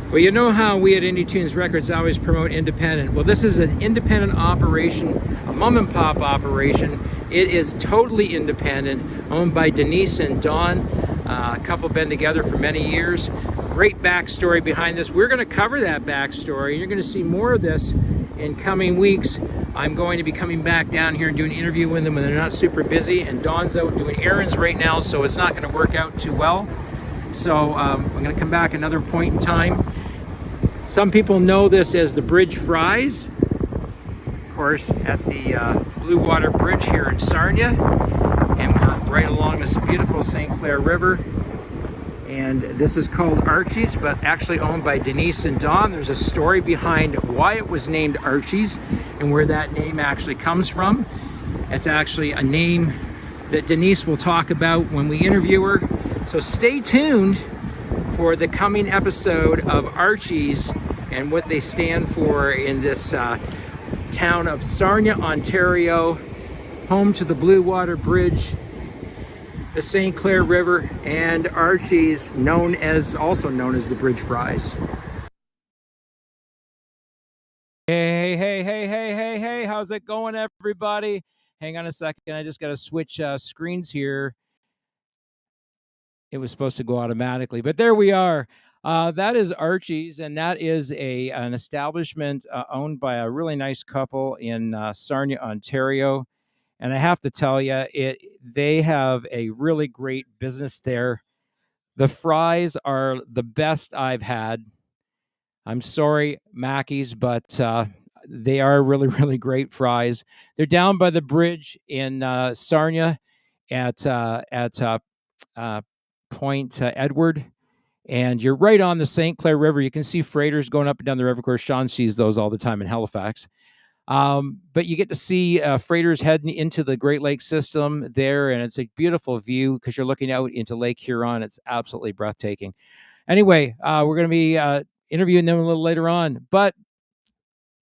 Well, you know how we at TUNZ Records always promote independent. Well, this is an independent operation, a mom and pop operation. It is totally independent, owned by Denise and Don. A couple been together for many years. Great backstory behind this. We're going to cover that backstory. You're going to see more of this in coming weeks. I'm going to be coming back down here and doing an interview with them when they're not super busy. And Don's out doing errands right now, so it's not going to work out too well. So I'm going to come back another point in time. Some people know this as the Bridge Fries, of course, at the Blue Water Bridge here in Sarnia. And we're right along this beautiful St. Clair River. And this is called Archie's, but actually owned by Denise and Don. There's a story behind why it was named Archie's and where that name actually comes from. It's actually a name that Denise will talk about when we interview her. So stay tuned for the coming episode of Archie's and what they stand for in this town of Sarnia, Ontario, home to the Blue Water Bridge, the St. Clair River, and Archie's, also known as the Bridge Fries. Hey, how's it going, everybody? Hang on a second, I just got to switch screens here. It was supposed to go automatically, but there we are. That is Archie's, and that is an establishment owned by a really nice couple in Sarnia, Ontario. And I have to tell you, they have a really great business there. The fries are the best I've had. I'm sorry, Mackey's, but they are really, really great fries. They're down by the bridge in Sarnia at Point Edward, and you're right on the St. Clair River. You can see freighters going up and down the river. Of course, Sean sees those all the time in Halifax. But you get to see freighters heading into the Great Lakes system there, and it's a beautiful view because you're looking out into Lake Huron. It's absolutely breathtaking. Anyway, we're going to be interviewing them a little later on, but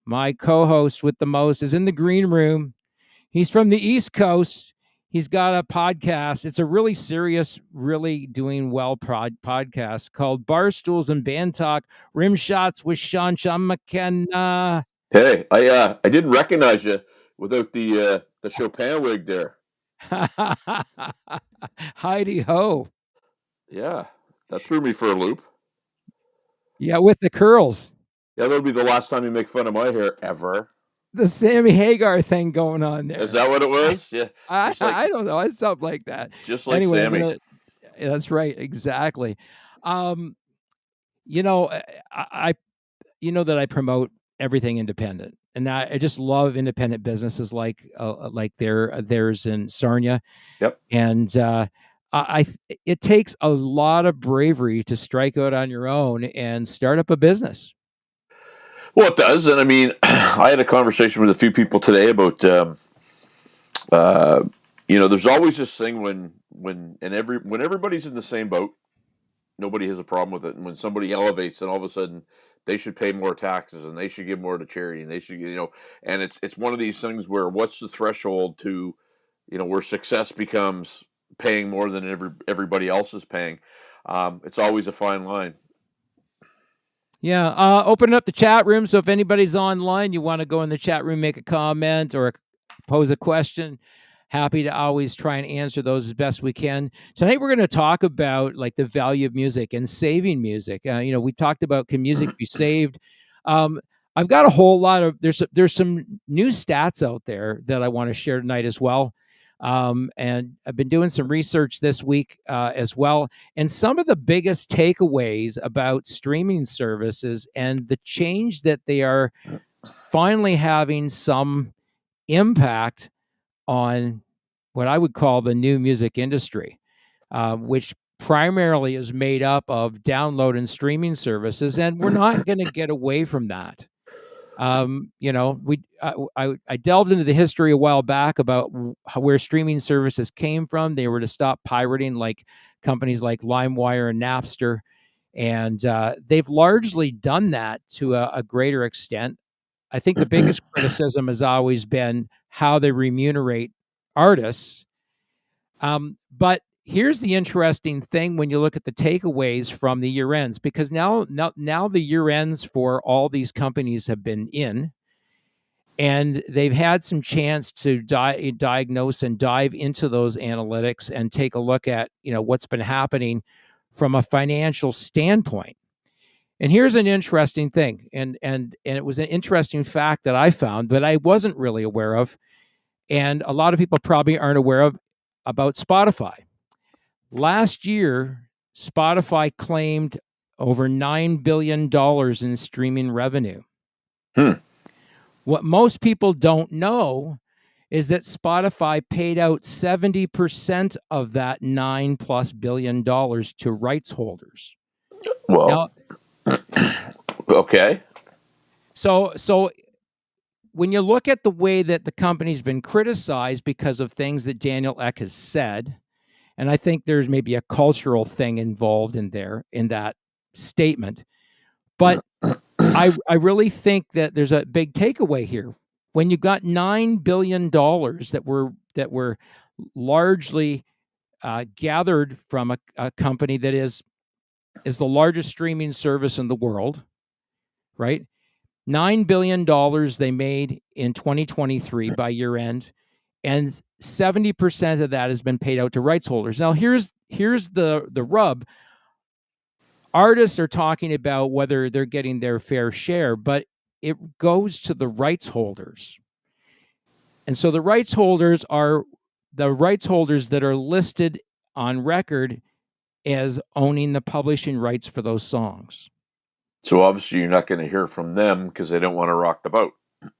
my co-host with the most is in the green room. He's from the East Coast. He's got a podcast. It's a really serious, really doing well podcast called Barstools and Bandtalk, Rimshots with Sean McKenna. Hey, I didn't recognize you without the Chopin wig there. Heidi ho. Yeah, that threw me for a loop. Yeah, with the curls. Yeah, that'll be the last time you make fun of my hair ever. The Sammy Hagar thing going on there. Is that what it was? Yeah. I don't know. It's something like that. Just like anyway, Sammy. That's right. Exactly. You know, I that I promote everything independent, and I just love independent businesses like there's in Sarnia. Yep. And it takes a lot of bravery to strike out on your own and start up a business. Well, it does, and I mean, I had a conversation with a few people today about, there's always this thing when everybody's in the same boat, nobody has a problem with it, and when somebody elevates, then all of a sudden they should pay more taxes and they should give more to charity and they should, and it's one of these things where what's the threshold to, where success becomes paying more than everybody else is paying. It's always a fine line. Yeah, open up the chat room. So if anybody's online, you want to go in the chat room, make a comment or pose a question, happy to always try and answer those as best we can. Tonight, we're going to talk about like the value of music and saving music. We talked about, can music be saved? I've got a whole lot of, there's some new stats out there that I want to share tonight as well. And I've been doing some research this week as well. And some of the biggest takeaways about streaming services and the change that they are finally having some impact on what I would call the new music industry, which primarily is made up of download and streaming services. And we're not going to get away from that. I delved into the history a while back about where streaming services came from. They were to stop pirating, like companies like LimeWire and Napster, and they've largely done that to a greater extent. I think the biggest criticism has always been how they remunerate artists. But here's the interesting thing when you look at the takeaways from the year ends, because now the year ends for all these companies have been in, and they've had some chance to diagnose and dive into those analytics and take a look at what's been happening from a financial standpoint. And here's an interesting thing, and it was an interesting fact that I found that I wasn't really aware of, and a lot of people probably aren't aware of, about Spotify. Last year, Spotify claimed over $9 billion in streaming revenue. What most people don't know is that Spotify paid out 70% of that $9+ billion to rights holders. Well, now, okay. So when you look at the way that the company's been criticized because of things that Daniel Ek has said, and I think there's maybe a cultural thing involved in that statement, but I really think that there's a big takeaway here. When you got $9 billion that were largely gathered from a company that is the largest streaming service in the world, right? $9 billion they made in 2023 by year end, and 70% of that has been paid out to rights holders. Now, here's the rub. Artists are talking about whether they're getting their fair share, but it goes to the rights holders. And so the rights holders are the rights holders that are listed on record as owning the publishing rights for those songs. So obviously you're not going to hear from them because they don't want to rock the boat.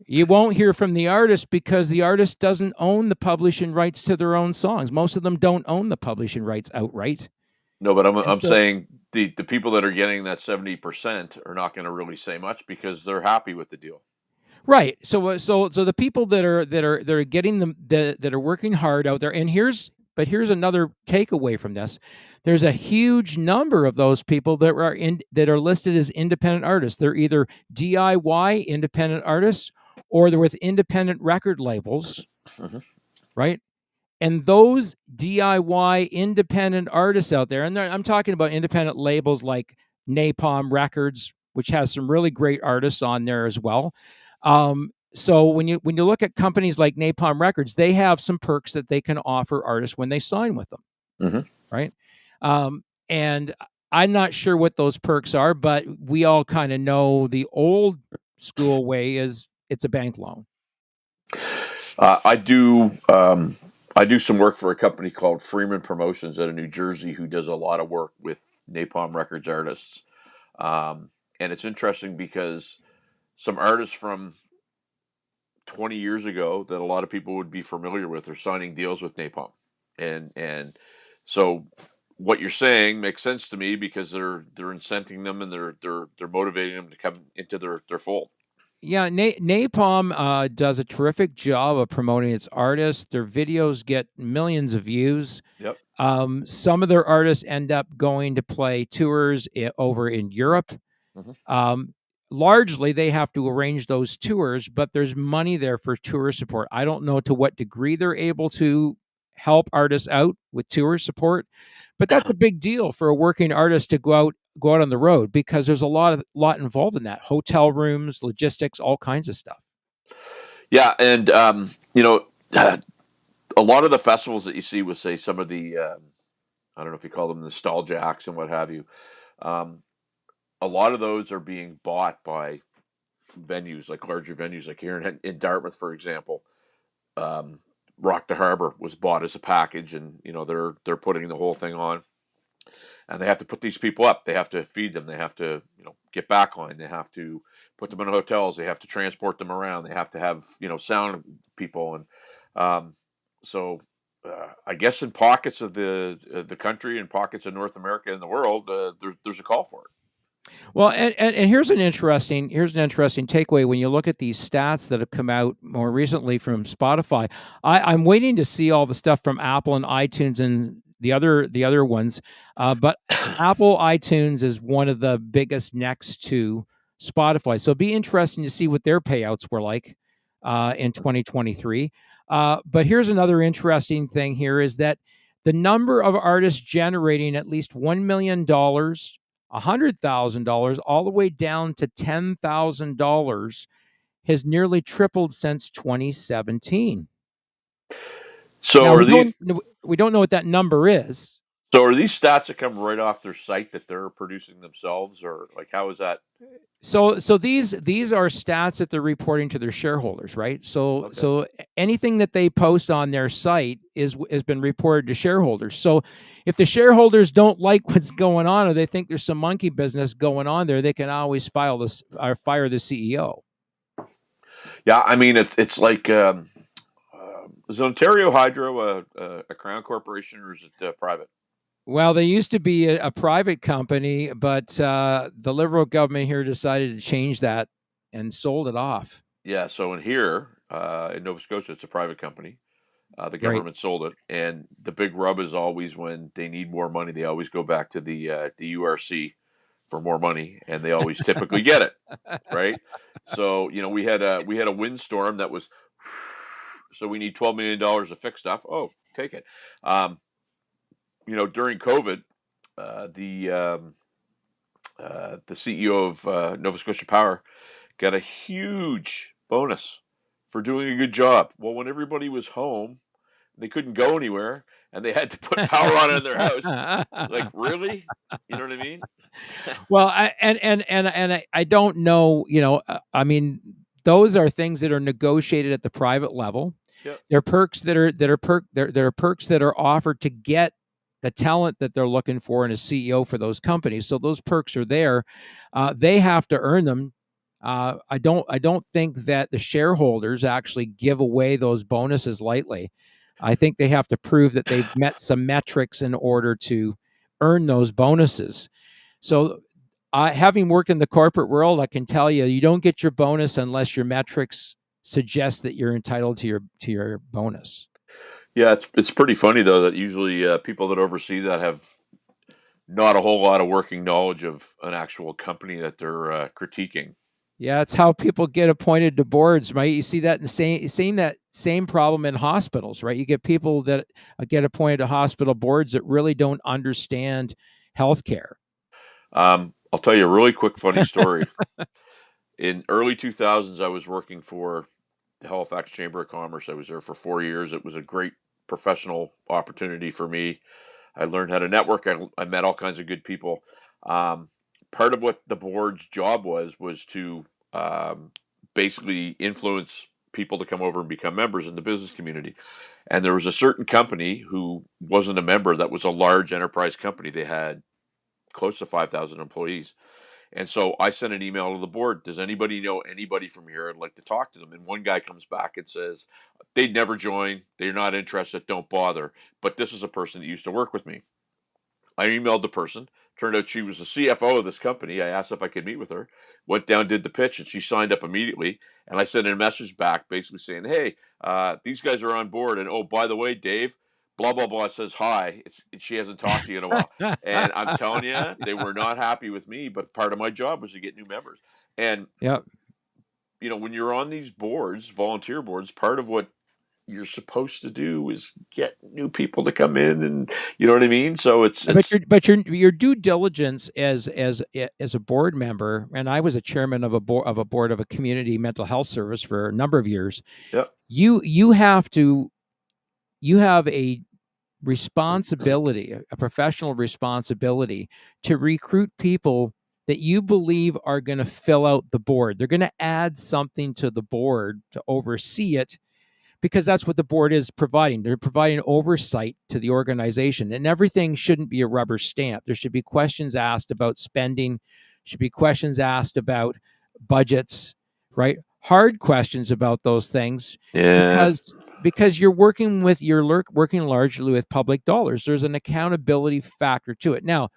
You won't hear from the artist because the artist doesn't own the publishing rights to their own songs. Most of them don't own the publishing rights outright. No, but I'm saying the people that are getting that 70% are not going to really say much because they're happy with the deal. Right. So the people that are getting them that are working hard out there, and here's another takeaway from this. There's a huge number of those people that are listed as independent artists. They're either DIY independent artists or they're with independent record labels, right? And those DIY independent artists out there, and I'm talking about independent labels like Napalm Records, which has some really great artists on there as well. So when you look at companies like Napalm Records, they have some perks that they can offer artists when they sign with them, right? And I'm not sure what those perks are, but we all kind of know the old school way is it's a bank loan. I do some work for a company called Freeman Promotions out of New Jersey who does a lot of work with Napalm Records artists. And it's interesting because some artists from 20 years ago that a lot of people would be familiar with are signing deals with Napalm. And so what you're saying makes sense to me because they're incenting them and they're motivating them to come into their fold. Yeah, Napalm does a terrific job of promoting its artists. Their videos get millions of views. Yep. Some of their artists end up going to play tours over in Europe. Largely, they have to arrange those tours, but there's money there for tour support. I don't know to what degree they're able to help artists out with tour support, but that's a big deal for a working artist to go out on the road because there's a lot involved in that. Hotel rooms, logistics, all kinds of stuff. Yeah, and a lot of the festivals that you see with, say, some of the I don't know if you call them nostalgia acts and what have you. A lot of those are being bought by venues, like larger venues, like here in Dartmouth, for example. Rock the Harbor was bought as a package, and they're putting the whole thing on, and they have to put these people up. They have to feed them. They have to get back on. They have to put them in hotels. They have to transport them around. They have to have sound people, and so I guess in pockets of the country and pockets of North America and the world, there's a call for it. Well, and here's an interesting takeaway when you look at these stats that have come out more recently from Spotify. I'm waiting to see all the stuff from Apple and iTunes and the other ones, but Apple iTunes is one of the biggest next to Spotify, so it'd be interesting to see what their payouts were like in 2023. But here's another interesting thing here is that The number of artists generating at least $1 million, $100,000, all the way down to $10,000 has nearly tripled since 2017. So Now are these we don't know what that number is. so are these stats that come right off their site that they're producing themselves, or like how is that? So these are stats that they're reporting to their shareholders, right? Okay. So anything that they post on their site has been reported to shareholders. So if the shareholders don't like what's going on, or they think there's some monkey business going on there, they can always fire the CEO. Yeah, I mean it's like is Ontario Hydro a crown corporation or is it private? Well, they used to be a private company, but the Liberal government here decided to change that and sold it off. Yeah, so in here in Nova Scotia, it's a private company. The Right. government sold it, and the big rub is always when they need more money, they always go back to the URC for more money, and they always typically get it, right? So we had a windstorm that was, so we need $12 million to fix stuff. Oh, take it. Um, during COVID, the CEO of Nova Scotia Power got a huge bonus for doing a good job. Well, when everybody was home, they couldn't go anywhere, and they had to put power on in their house. Like, really? You know what I mean? Well, I don't know. I mean, those are things that are negotiated at the private level. Yep. They're perks there are perks that are offered to get the talent that they're looking for in a CEO for those companies. So those perks are there. They have to earn them. I don't think that the shareholders actually give away those bonuses lightly. I think they have to prove that they've met some metrics in order to earn those bonuses. So, having worked in the corporate world, I can tell you, you don't get your bonus unless your metrics suggest that you're entitled to your bonus. Yeah, it's pretty funny though that usually people that oversee that have not a whole lot of working knowledge of an actual company that they're critiquing. Yeah, it's how people get appointed to boards, right? You see that seeing that same problem in hospitals, right? You get people that get appointed to hospital boards that really don't understand healthcare. I'll tell you a really quick funny story. In early 2000s, I was working for the Halifax Chamber of Commerce. I was there for 4 years. It was a great professional opportunity for me. I learned how to network. I met all kinds of good people. Um, Part of what the board's job was to basically influence people to come over and become members in the business community. And there was a certain company who wasn't a member that was a large enterprise company. They had close to 5,000 employees. And so I sent an email to the board. Does anybody know anybody from here? I'd like to talk to them. And one guy comes back and says, they'd never join. They're not interested. Don't bother. But this is a person that used to work with me. I emailed the person. Turned out she was the CFO of this company. I asked if I could meet with her. Went down, did the pitch, and she signed up immediately. And I sent a message back basically saying, hey, these guys are on board. And oh, by the way, Dave, blah, blah, blah says hi. She hasn't talked to you in a while. And I'm telling you, they were not happy with me, but part of my job was to get new members. And, Yep. when you're on these boards, volunteer boards, part of what you're supposed to do is get new people to come in, and you know what I mean. So But your due diligence as a board member, and I was a chairman of a board of a community mental health service for a number of years. yeah, You have a responsibility, a professional responsibility to recruit people that you believe are going to fill out the board. They're going to add something to the board to oversee it, because that's what the board is providing. They're providing oversight to the organization, and everything shouldn't be a rubber stamp. There should be questions asked about spending, should be questions asked about budgets, right? Hard questions about those things, yeah. because you're working largely with public dollars. There's an accountability factor to it. Now,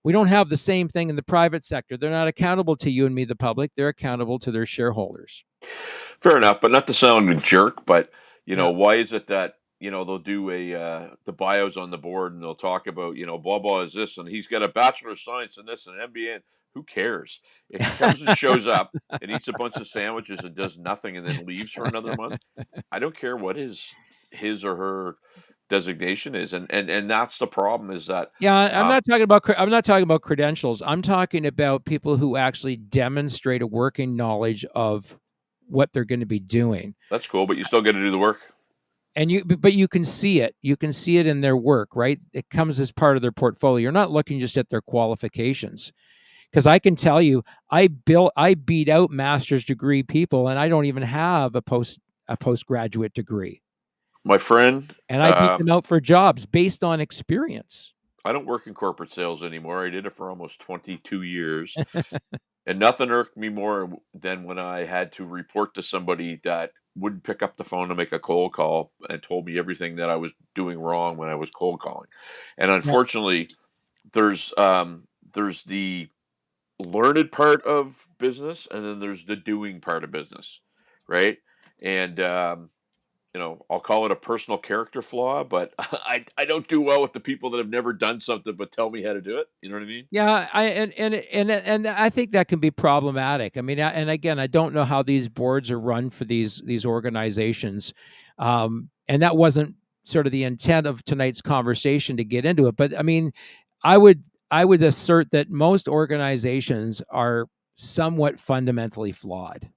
we don't have the same thing in the private sector. They're not accountable to you and me, the public. They're accountable to their shareholders. Fair enough, but not to sound a jerk, but Yeah. why is it that they'll do the bios on the board and they'll talk about blah blah is this and he's got a bachelor of science in this and an MBA. Who cares if he comes and shows up and eats a bunch of sandwiches and does nothing and then leaves for another month? I don't care what his or her designation is, and that's the problem is that Yeah, I'm not talking about credentials. I'm talking about people who actually demonstrate a working knowledge of what they're going to be doing. that's cool, but you still got to do the work. And but you can see it. You can see it in their work, right? It comes as part of their portfolio. You're not looking just at their qualifications. Because I can tell you, I beat out master's degree people, and I don't even have a postgraduate degree. My friend, And I beat them out for jobs based on experience. I don't work in corporate sales anymore. I did it for almost 22 years. And nothing irked me more than when I had to report to somebody that wouldn't pick up the phone to make a cold call and told me everything that I was doing wrong when I was cold calling. And Yeah. unfortunately, there's the learned part of business, and then there's the doing part of business, right? And I'll call it a personal character flaw, but I don't do well with the people that have never done something but tell me how to do it. You know what I mean? Yeah, and I think that can be problematic. I mean, and again, I don't know how these boards are run for these organizations, and that wasn't sort of the intent of tonight's conversation to get into it. But I mean, I would assert that most organizations are somewhat fundamentally flawed.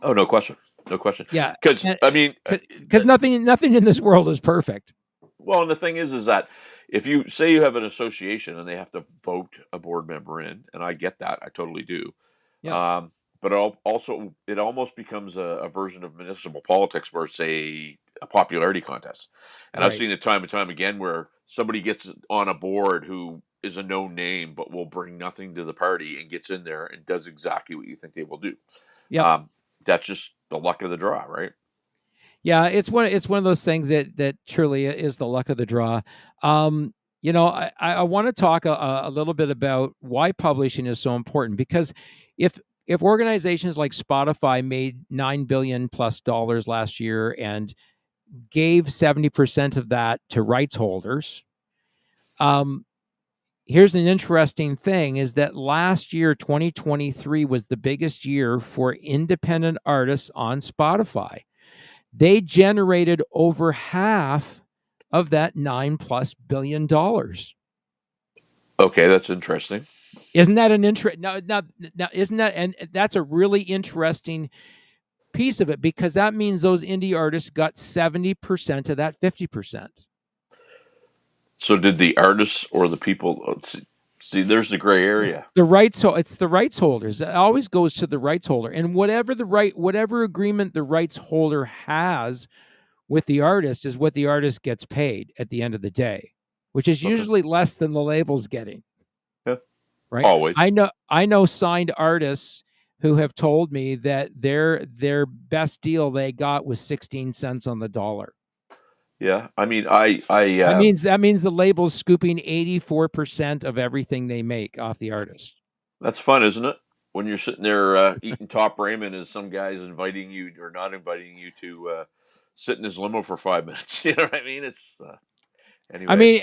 Oh, no question, no question. Yeah, Because I mean, because nothing in this world is perfect. well, and the thing is that if you say you have an association and they have to vote a board member in, and I get that, I totally do. Yeah, But also, it almost becomes a version of municipal politics where it's a popularity contest. And I've right. seen it time and time again where somebody gets on a board who is a known name but will bring nothing to the party and gets in there and does exactly what you think they will do. Yep. Um, that's just the luck of the draw, right? Yeah, it's one of those things that truly is the luck of the draw. I want to talk a little bit about why publishing is so important, because if organizations like Spotify made $9 billion+ last year and gave 70% of that to rights holders, here's an interesting thing: is that last year, 2023, was the biggest year for independent artists on Spotify. They generated over half of that $9+ billion. Okay, that's interesting. Isn't that an interest? Now, isn't that, and that's a really interesting piece of it, because that means those indie artists got 70% of that 50%. So did the artists or the people see there's the gray area. It's the rights holders. It always goes to the rights holder, and whatever agreement the rights holder has with the artist is what the artist gets paid at the end of the day, which is Okay. usually less than the label's getting. Yeah. Right? Always. I know signed artists who have told me that their best deal they got was 16 cents on the dollar. Yeah. I mean, I That means the label's scooping 84% of everything they make off the artist. that's fun, isn't it? When you're sitting there eating top ramen as some guy's inviting you or not inviting you to sit in his limo for 5 minutes. You know what I mean? It's anyway.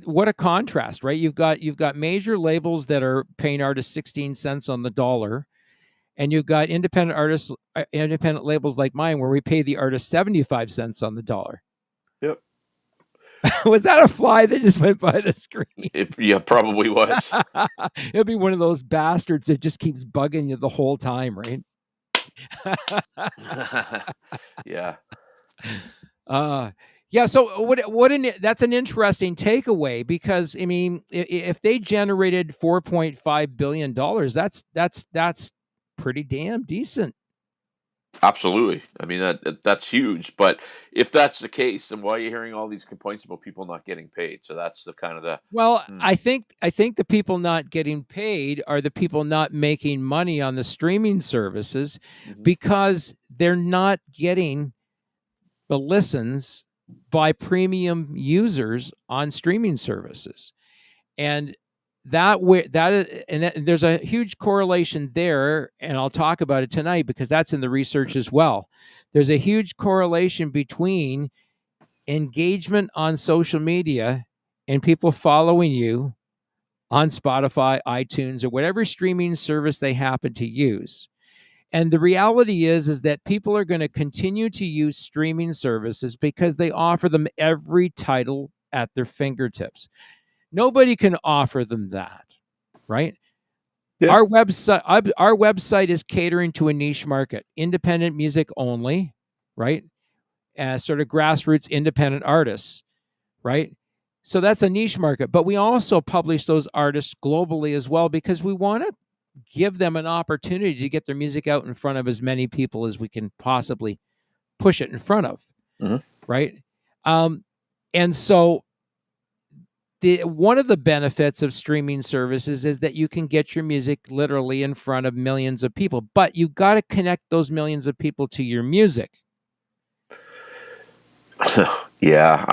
What a contrast, right? You've got major labels that are paying artists 16 cents on the dollar, and you've got independent labels like mine where we pay the artist 75 cents on the dollar. Yep. Was that a fly that just went by the screen? Yeah, probably was. It'll be one of those bastards that just keeps bugging you the whole time, right? Yeah. Yeah. So that's an interesting takeaway, because I mean, if they generated $4.5 billion, that's pretty damn decent. Absolutely. I mean that's huge. But if that's the case, then why are you hearing all these complaints about people not getting paid? So that's the kind of the Well, I think the people not getting paid are the people not making money on the streaming services, because they're not getting the listens by premium users on streaming services. And there's a huge correlation there, and I'll talk about it tonight because that's in the research as well. There's a huge correlation between engagement on social media and people following you on Spotify, iTunes, or whatever streaming service they happen to use. And the reality is that people are going to continue to use streaming services because they offer them every title at their fingertips. Nobody can offer them that, right? Yeah. Our website is catering to a niche market, independent music only, right? Sort of grassroots independent artists, right? So that's a niche market, but we also publish those artists globally as well because we want to give them an opportunity to get their music out in front of as many people as we can possibly push it in front of, Mhm. right? And so one of the benefits of streaming services is that you can get your music literally in front of millions of people, but you got to connect those millions of people to your music. Yeah,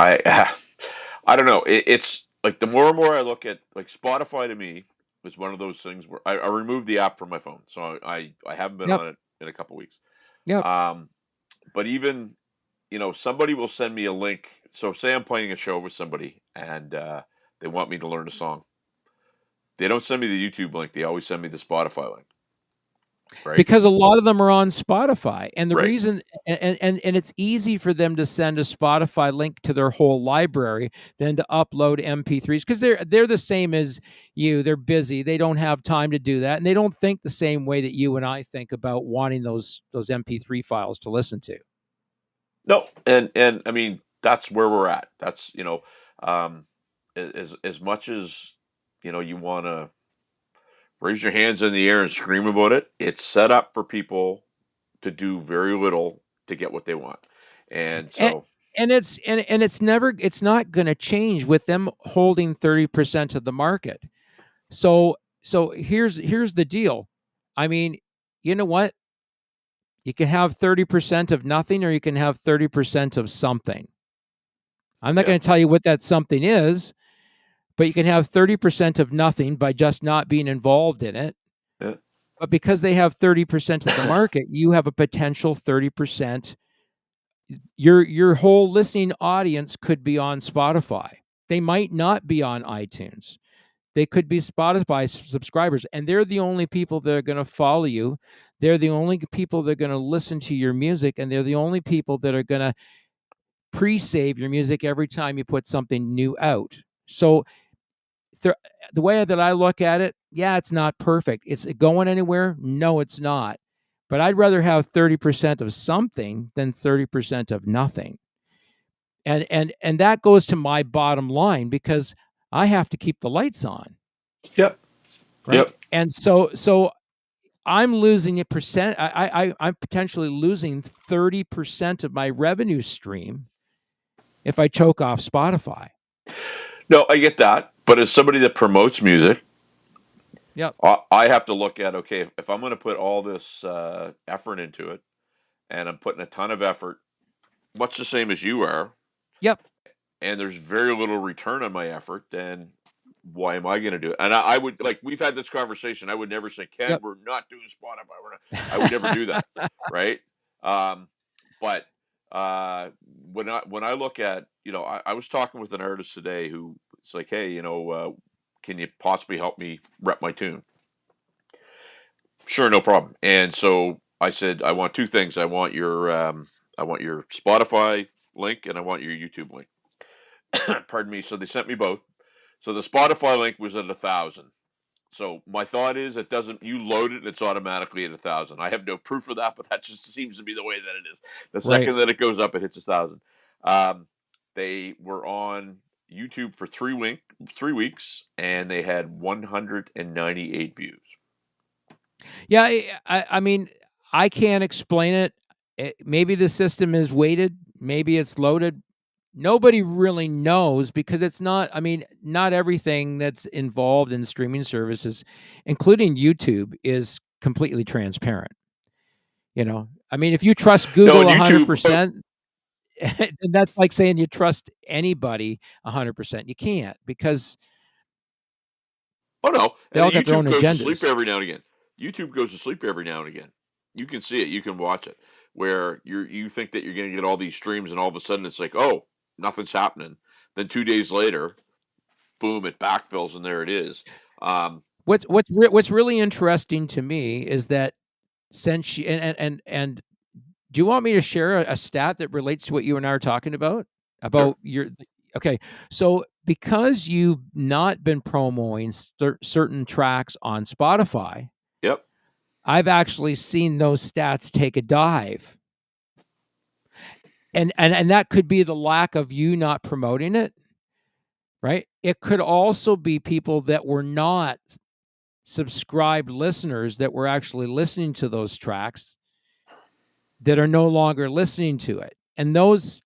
I don't know. It's like the more and more I look at like Spotify to me is one of those things where I removed the app from my phone, so I haven't been Yep. on it in a couple weeks. Yep. Um, but even somebody will send me a link. So say I'm playing a show with somebody and they want me to learn a song. They don't send me the YouTube link. They always send me the Spotify link. Right. Because a lot of them are on Spotify, and the Right. reason and it's easy for them to send a Spotify link to their whole library than to upload MP3s because they're the same as you. They're busy. They don't have time to do that, and they don't think the same way that you and I think about wanting those MP3 files to listen to. No, and I mean that's where we're at. That's um, as much as you want to raise your hands in the air and scream about it. It's set up for people to do very little to get what they want, and And so it's not going to change with them holding 30% of the market. So here's the deal. I mean, you know what? You can have 30% of nothing or you can have 30% of something. I'm not yeah, going to tell you what that something is, but you can have 30% of nothing by just not being involved in it. yeah, But because they have 30% of the market, you have a potential 30%. Your whole listening audience could be on Spotify. They might not be on iTunes. They could be Spotify subscribers, and they're the only people that are going to follow you. They're the only people that are going to listen to your music, and they're the only people that are going to pre-save your music every time you put something new out. So the way that I look at it, yeah, it's not perfect. It's going anywhere? No, it's not. But I'd rather have 30% of something than 30% of nothing. And that goes to my bottom line because I have to keep the lights on, yep, right? yep. And so I'm losing a percent. I'm potentially losing 30% of my revenue stream if I choke off Spotify. No, I get that, but as somebody that promotes music, Yep. I have to look at okay if I'm going to put all this effort into it, and I'm putting a ton of effort, much the same as you are, Yep. and there's very little return on my effort, then why am I going to do it? And I would like we've had this conversation. I would never say, Ken, Yep. we're not doing Spotify. We're not. I would never do that, right? Um, but when I look at I was talking with an artist today who it's like, hey, can you possibly help me rep my tune? Sure, no problem. And so I said, I want two things. I want your Spotify link and I want your YouTube link. Pardon me. So they sent me both. So the Spotify link was at 1,000. So my thought is, it doesn't. You load it, and it's automatically at 1,000. I have no proof of that, but that just seems to be the way that it is. The Right. second that it goes up, it hits 1,000. They were on YouTube for 3 weeks, and they had 198 views. Yeah. I mean, I can't explain it. Maybe the system is weighted. Maybe it's loaded. Nobody really knows because it's not. I mean, not everything that's involved in streaming services, including YouTube, is completely transparent. I mean, if you trust No, on Google YouTube. 100%, that's like saying you trust anybody 100%. You can't because Oh no, they and all got their YouTube own goes to sleep agendas. every now and again. YouTube goes to sleep every now and again. You can see it, you can watch it. Where you think that you're going to get all these streams, and all of a sudden it's like, oh, nothing's happening. Then 2 days later, boom, it backfills, and there it is. What's really interesting to me is that since you, and do you want me to share a stat that relates to what you and I are talking about? Sure. Okay. So because you've not been promoting certain tracks on Spotify, Yep. I've actually seen those stats take a dive. And that could be the lack of you not promoting it, right? It could also be people that were not subscribed listeners that were actually listening to those tracks that are no longer listening to it. And those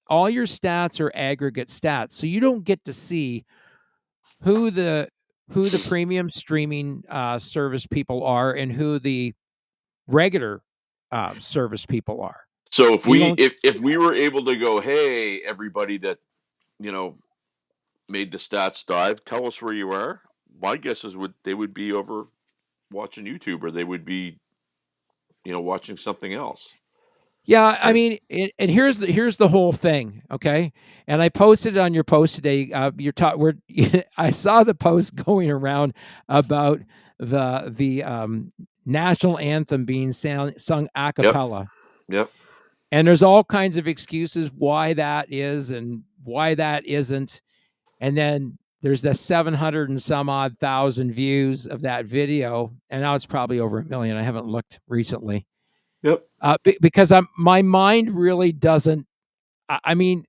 all your stats are aggregate stats. So you don't get to see who the premium streaming service people are and who the regular service people are. So if You we don't if we were able to go, hey, everybody that you know made the stats dive, tell us where you are. My guess is they would be over watching YouTube, or they would be watching something else. Yeah, I Right? mean, and here's the whole thing, okay? And I posted it on your post today. I saw the post going around about the national anthem being sung a Yep. cappella, Yep. and there's all kinds of excuses why that is and why that isn't. And then there's the 700 and some odd thousand views of that video, and now it's probably over 1 million. I haven't looked recently. Yep. Because my mind really doesn't. I mean,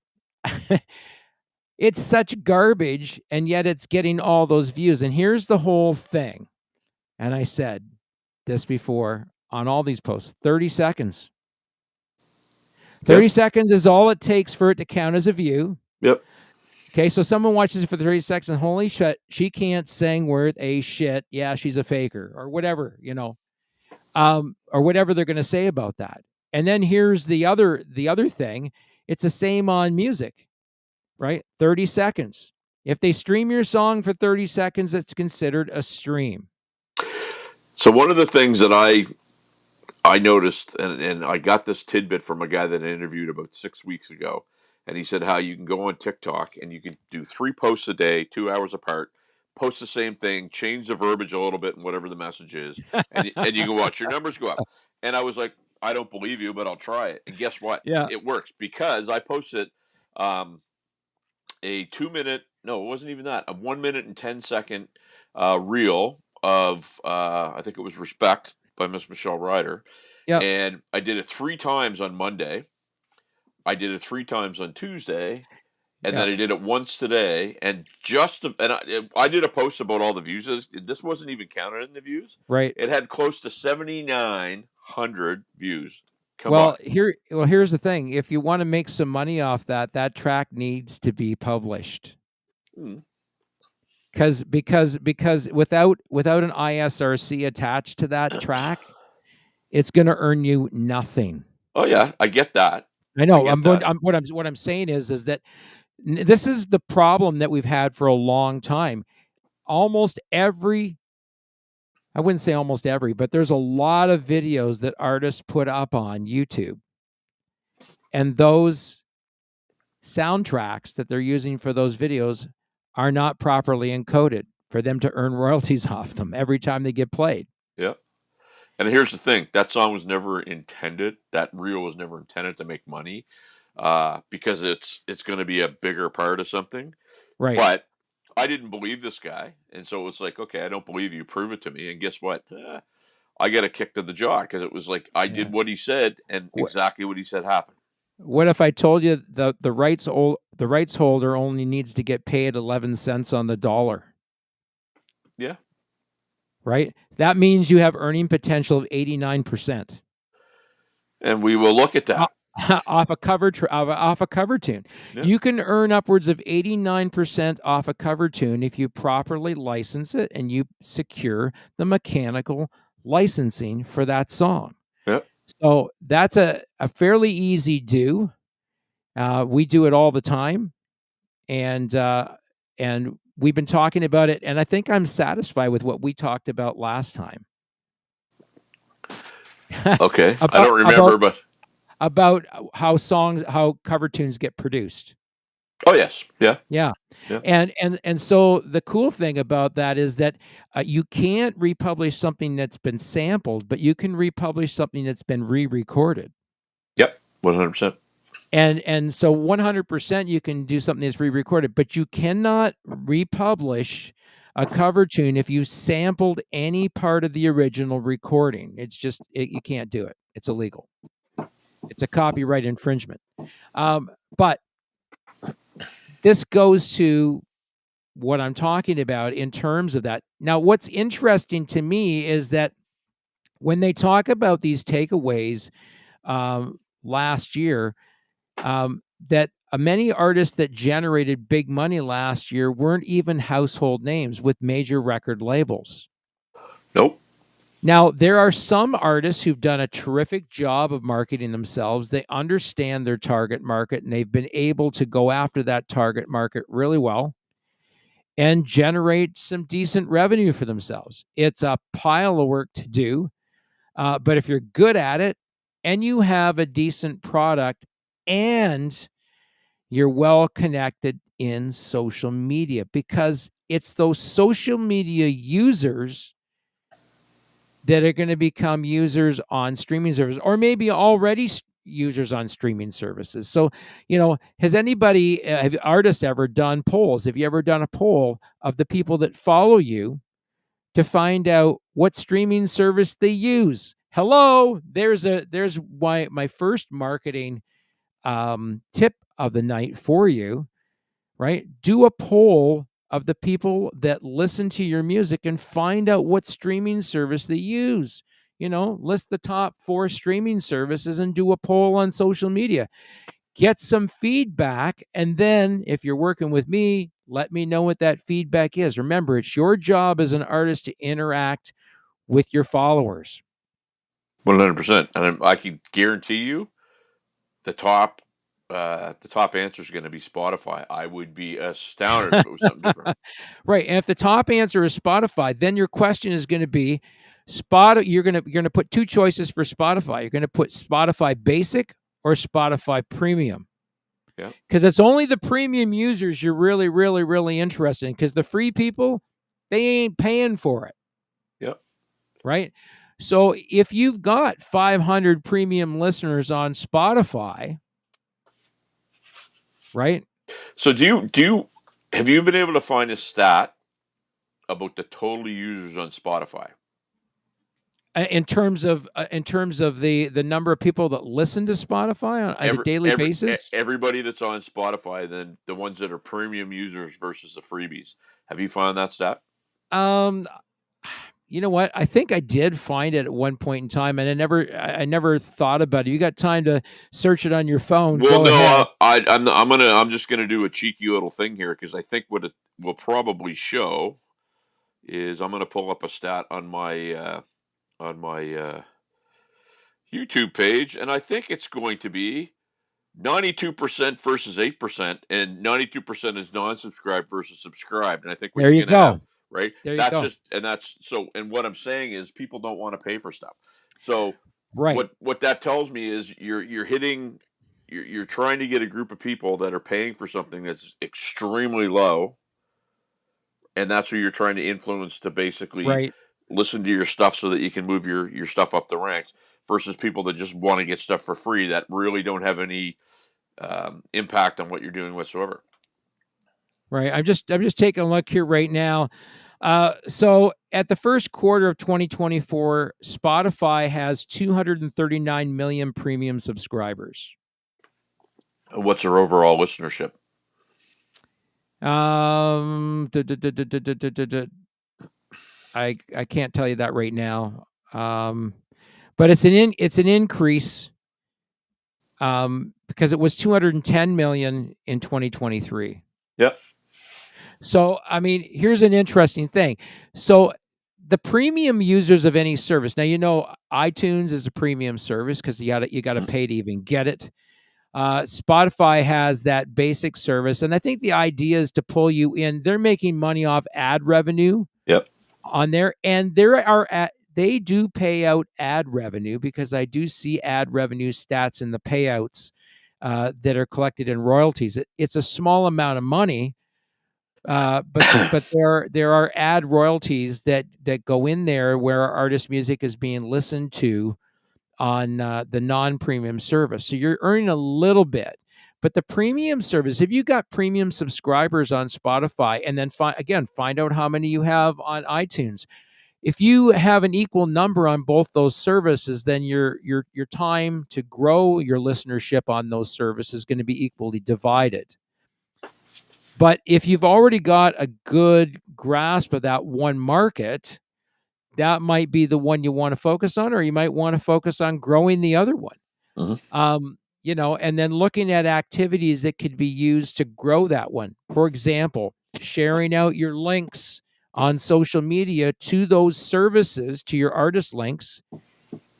it's such garbage, and yet it's getting all those views. And here's the whole thing. And I said this before on all these posts: 30 seconds. 30 Yep. seconds is all it takes for it to count as a view. Yep. Okay, so someone watches it for 30 seconds, and holy shit, she can't sing worth a shit. Yeah, she's a faker, or whatever, or whatever they're going to say about that. And then here's the other thing. It's the same on music, right? 30 seconds. If they stream your song for 30 seconds, it's considered a stream. So one of the things that I noticed, and I got this tidbit from a guy that I interviewed about 6 weeks ago, and he said how you can go on TikTok and you can do 3 posts a day, 2 hours apart, post the same thing, change the verbiage a little bit and whatever the message is, and you can watch your numbers go up. And I was like, I don't believe you, but I'll try it. And guess what? Yeah. It works because I posted a 2 minute, no, it wasn't even that, a 1 minute and 10 second reel of I think it was Respect by Miss Michelle Ryder. Yep. And I did it 3 times on Monday. I did it 3 times on Tuesday, and then Yep. I did it once today. And I did a post about all the views. This wasn't even counted in the views. Right. It had close to 7,900 views combined. Here's the thing. If you want to make some money off that track needs to be published. Hmm. Because without an ISRC attached to that track, it's going to earn you nothing. Oh yeah, I get that. I know. What I'm saying is that this is the problem that we've had for a long time. Almost every, I wouldn't say almost every, but there's a lot of videos that artists put up on YouTube, and those soundtracks that they're using for those videos are not properly encoded for them to earn royalties off them every time they get played. Yeah. And here's the thing: that song was never intended. That reel was never intended to make money, because it's going to be a bigger part of something. Right. But I didn't believe this guy, and so it was like, okay, I don't believe you. Prove it to me. And guess what? I got a kick to the jaw because it was like I did what he said, and exactly what he said happened. What if I told you the rights holder only needs to get paid 11 cents on the dollar? Yeah. Right? That means you have earning potential of 89%. And we will look at that. Off a cover tune. Yeah. You can earn upwards of 89% off a cover tune if you properly license it and you secure the mechanical licensing for that song. Yeah. So that's a fairly easy do. We do it all the time, and we've been talking about it, and I think I'm satisfied with what we talked about last time. Okay. I don't remember, but about how cover tunes get produced. Oh yes, yeah, Yeah. yeah. And so the cool thing about that is that you can't republish something that's been sampled, but you can republish something that's been re-recorded. Yep, 100%. And so 100% you can do something that's re-recorded, but you cannot republish a cover tune if you sampled any part of the original recording. It's just you can't do it. It's illegal. It's a copyright infringement. But this goes to what I'm talking about in terms of that. Now, what's interesting to me is that when they talk about these takeaways last year, that many artists that generated big money last year weren't even household names with major record labels. Nope. Now, there are some artists who've done a terrific job of marketing themselves. They understand their target market and they've been able to go after that target market really well and generate some decent revenue for themselves. It's a pile of work to do, but if you're good at it and you have a decent product and you're well connected in social media, because it's those social media users that are going to become users on streaming services, or maybe already users on streaming services. So, has anybody, have artists ever done polls? Have you ever done a poll of the people that follow you to find out what streaming service they use? Hello, there's my first marketing tip of the night for you, right? Do a poll of the people that listen to your music and find out what streaming service they use. List the top 4 streaming services and do a poll on social media. Get some feedback. And then if you're working with me, let me know what that feedback is. Remember, it's your job as an artist to interact with your followers. 100%. And I can guarantee you the top answer is going to be Spotify. I would be astounded if it was something different. Right. And if the top answer is Spotify, then your question is going to be you're going to put 2 choices for Spotify. You're going to put Spotify Basic or Spotify Premium. Yeah. Because it's only the premium users you're really, really, really interested in. Because the free people, they ain't paying for it. Yep. Right. So if you've got 500 premium listeners on Spotify, right? So have you been able to find a stat about the total users on Spotify? In terms of the number of people that listen to Spotify on a daily basis? Everybody that's on Spotify, then the ones that are premium users versus the freebies. Have you found that stat? You know what? I think I did find it at one point in time, and I never thought about it. You got time to search it on your phone? Well, Go no, ahead. I'm just gonna do a cheeky little thing here because I think what it will probably show is I'm gonna pull up a stat on my YouTube page, and I think it's going to be 92% versus 8%, and 92% is non-subscribed versus subscribed. And I think what There you're you going to have, go. right? There you That's go. just, and that's so. And what I'm saying is, people don't want to pay for stuff. So Right. what that tells me is you're trying to get a group of people that are paying for something that's extremely low, and that's who you're trying to influence to basically Right. listen to your stuff so that you can move your stuff up the ranks versus people that just want to get stuff for free that really don't have any impact on what you're doing whatsoever. Right. I'm just taking a look here right now. So at the first quarter of 2024, Spotify has 239 million premium subscribers. What's their overall listenership? I can't tell you that right now. But it's an increase because it was 210 million in 2023. Yep. So, I mean, here's an interesting thing. So, the premium users of any service. Now, iTunes is a premium service because you got to pay to even get it. Spotify has that basic service, and I think the idea is to pull you in. They're making money off ad revenue. Yep. On there, and they do pay out ad revenue because I do see ad revenue stats in the payouts that are collected in royalties. It's a small amount of money, but there are ad royalties that go in there where our artist music is being listened to on the non-premium service. So you're earning a little bit. But the premium service, if you got premium subscribers on Spotify, and then find out how many you have on iTunes. If you have an equal number on both those services, then your time to grow your listenership on those services is going to be equally divided. But if you've already got a good grasp of that one market, that might be the one you want to focus on, or you might want to focus on growing the other one. Mm-hmm. And then looking at activities that could be used to grow that one. For example, sharing out your links on social media to those services, to your artist links,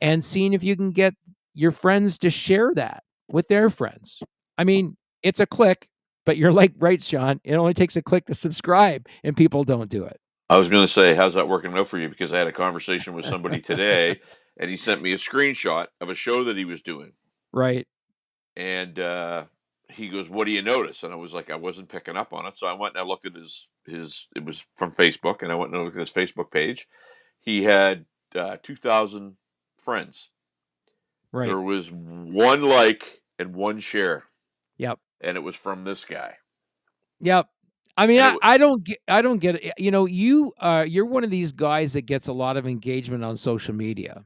and seeing if you can get your friends to share that with their friends. I mean, it's a click, but you're like, right, Sean, it only takes a click to subscribe, and people don't do it. I was going to say, how's that working out for you? Because I had a conversation with somebody today, and he sent me a screenshot of a show that he was doing. Right. And he goes, "What do you notice?" And I was like, I wasn't picking up on it. So I went and I looked at his. It was from Facebook, and I went and looked at his Facebook page. He had 2,000 friends. Right. There was one like and one share. Yep. And it was from this guy. Yep. I mean, I don't get it. You're one of these guys that gets a lot of engagement on social media.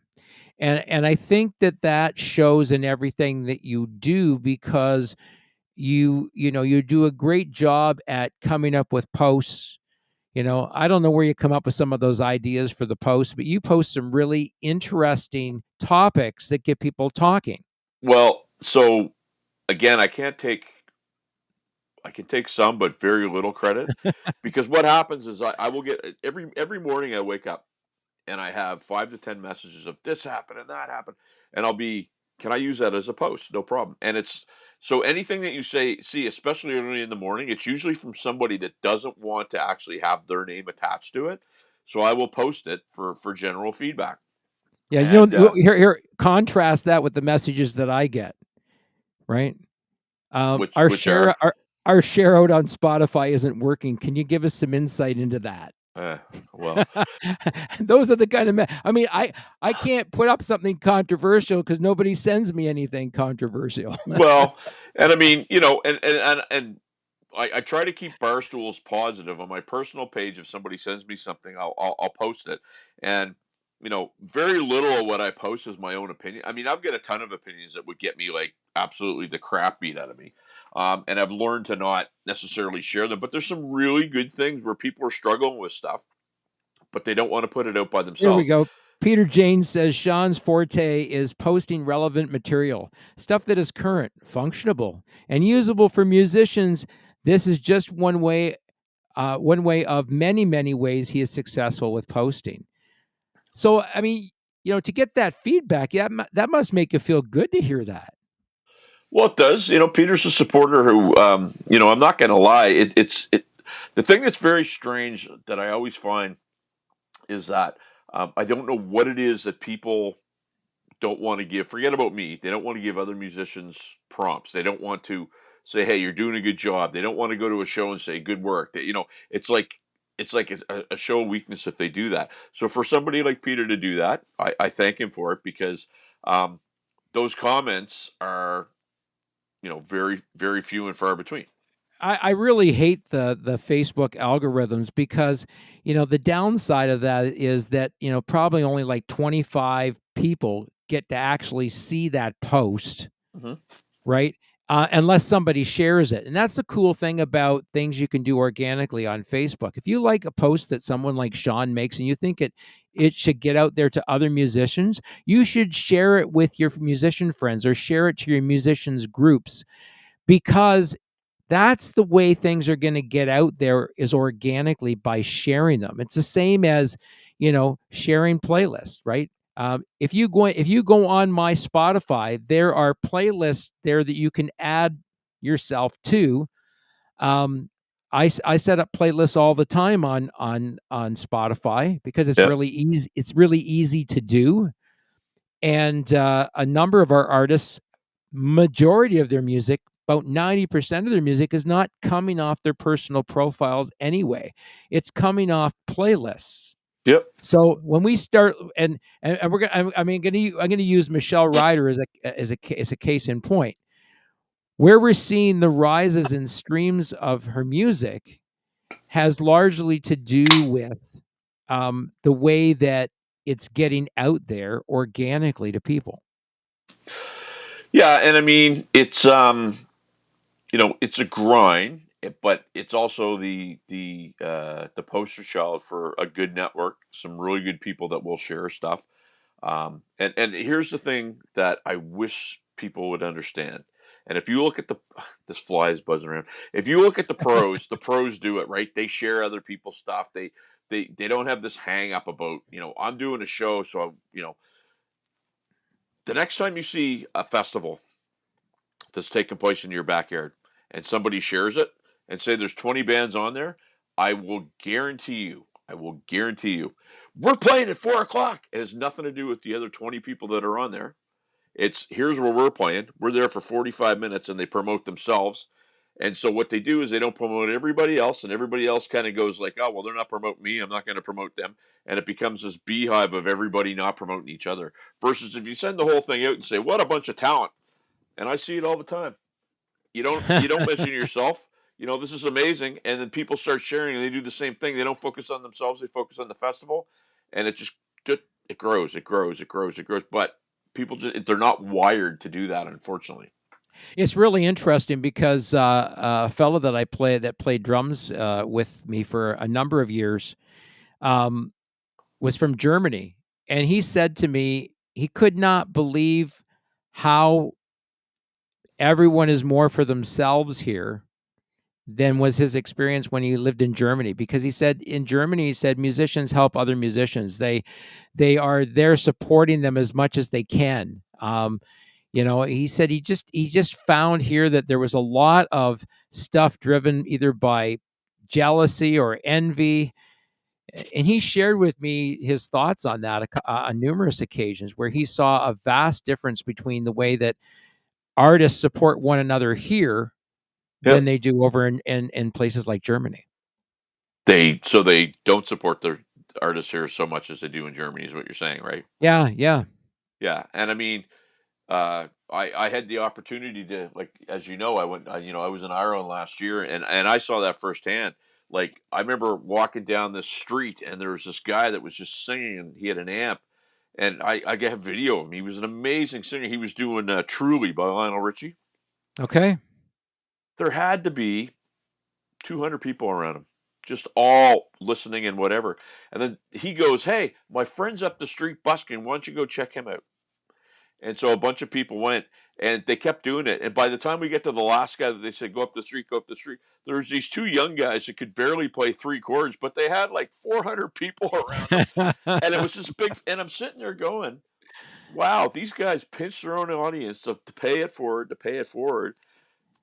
And I think that shows in everything that you do, because you do a great job at coming up with posts. I don't know where you come up with some of those ideas for the posts, but you post some really interesting topics that get people talking. Well, so again, I can take some, but very little credit, because what happens is I will get every morning I wake up and I have 5 to 10 messages of this happened and that happened, and I'll be, can I use that as a post? No problem. And it's so anything that you see, especially early in the morning, it's usually from somebody that doesn't want to actually have their name attached to it. So I will post it for general feedback. Yeah, And here contrast that with the messages that I get. Right. which are Our share out on Spotify isn't working. Can you give us some insight into that? well, those are the kind of I mean, I can't put up something controversial because nobody sends me anything controversial. well, and I mean, and I try to keep Barstools positive on my personal page. If somebody sends me something, I'll post it. And very little of what I post is my own opinion. I mean, I've got a ton of opinions that would get me like absolutely the crap beat out of me. And I've learned to not necessarily share them. But there's some really good things where people are struggling with stuff, but they don't want to put it out by themselves. Here we go. Peter Jane says Sean's forte is posting relevant material, stuff that is current, functionable, and usable for musicians. This is just one way of many, many ways he is successful with posting. So, I mean, to get that feedback, yeah, that must make you feel good to hear that. Well, it does. Peter's a supporter who, I'm not going to lie. The thing that's very strange that I always find is that I don't know what it is that people don't want to give. Forget about me. They don't want to give other musicians prompts. They don't want to say, "Hey, you're doing a good job." They don't want to go to a show and say, "Good work." It's like a show of weakness if they do that. So for somebody like Peter to do that, I thank him for it, because those comments are, very, very few and far between. I really hate the Facebook algorithms, because the downside of that is that probably only like 25 people get to actually see that post, Mm-hmm. right? Unless somebody shares it. And that's the cool thing about things you can do organically on Facebook. If you like a post that someone like Sean makes and you think it should get out there to other musicians, you should share it with your musician friends or share it to your musicians groups, because that's the way things are going to get out there, is organically by sharing them. It's the same as, sharing playlists, right? If you go on my Spotify, there are playlists there that you can add yourself to. I set up playlists all the time on Spotify, because it's really easy. It's really easy to do, and a number of our artists majority of their music, about 90% of their music, is not coming off their personal profiles anyway. It's coming off playlists. Yep. So when we start, and we're gonna, I'm gonna use Michelle Ryder as a case in point, where we're seeing the rises in streams of her music has largely to do with the way that it's getting out there organically to people. Yeah, and I mean it's it's a grind, but it's also the poster child for a good network, some really good people that will share stuff. And here's the thing that I wish people would understand. And if you look at the this fly is buzzing around. If you look at the pros do it right. They share other people's stuff. They don't have this hang up about I'm doing a show, so the next time you see a festival that's taking place in your backyard and somebody shares it and say there's 20 bands on there, I will guarantee you, we're playing at 4 o'clock. It has nothing to do with the other 20 people that are on there. It's here's where we're playing. We're there for 45 minutes and they promote themselves. And so what they do is they don't promote everybody else, and everybody else kind of goes like, oh, well, they're not promoting me. I'm not going to promote them. And it becomes this beehive of everybody not promoting each other. Versus if you send the whole thing out and say, what a bunch of talent. And I see it all the time. You don't mention yourself. This is amazing, and then people start sharing, and they do the same thing. They don't focus on themselves; they focus on the festival, and it grows, it grows, it grows, it grows. But people they're not wired to do that, unfortunately. It's really interesting because a fellow that played drums with me for a number of years um, was from Germany, and he said to me he could not believe how everyone is more for themselves here than was his experience when he lived in Germany. Because he said in Germany, he said musicians help other musicians. They are there supporting them as much as they can. He said he just found here that there was a lot of stuff driven either by jealousy or envy. And he shared with me his thoughts on that on numerous occasions, where he saw a vast difference between the way that artists support one another here than Yep. they do over in places like Germany. They don't support their artists here so much as they do in Germany, is what you're saying, right? Yeah, yeah. Yeah, and I mean, I had the opportunity to, like, as you know, I was in Ireland last year, and I saw that firsthand. Like, I remember walking down this street, and there was this guy that was just singing, and he had an amp, and I got a video of him. He was an amazing singer. He was doing "Truly" by Lionel Richie. Okay. There had to be 200 people around him, just all listening and whatever. And then he goes, "Hey, my friend's up the street busking. Why don't you go check him out?" And so a bunch of people went, and they kept doing it. And by the time we get to the last guy that they said, go up the street, go up the street, there's these two young guys that could barely play three chords, but they had like 400 people around them. And it was this big, and I'm sitting there going, wow, these guys pinched their own audience to pay it forward, to pay it forward.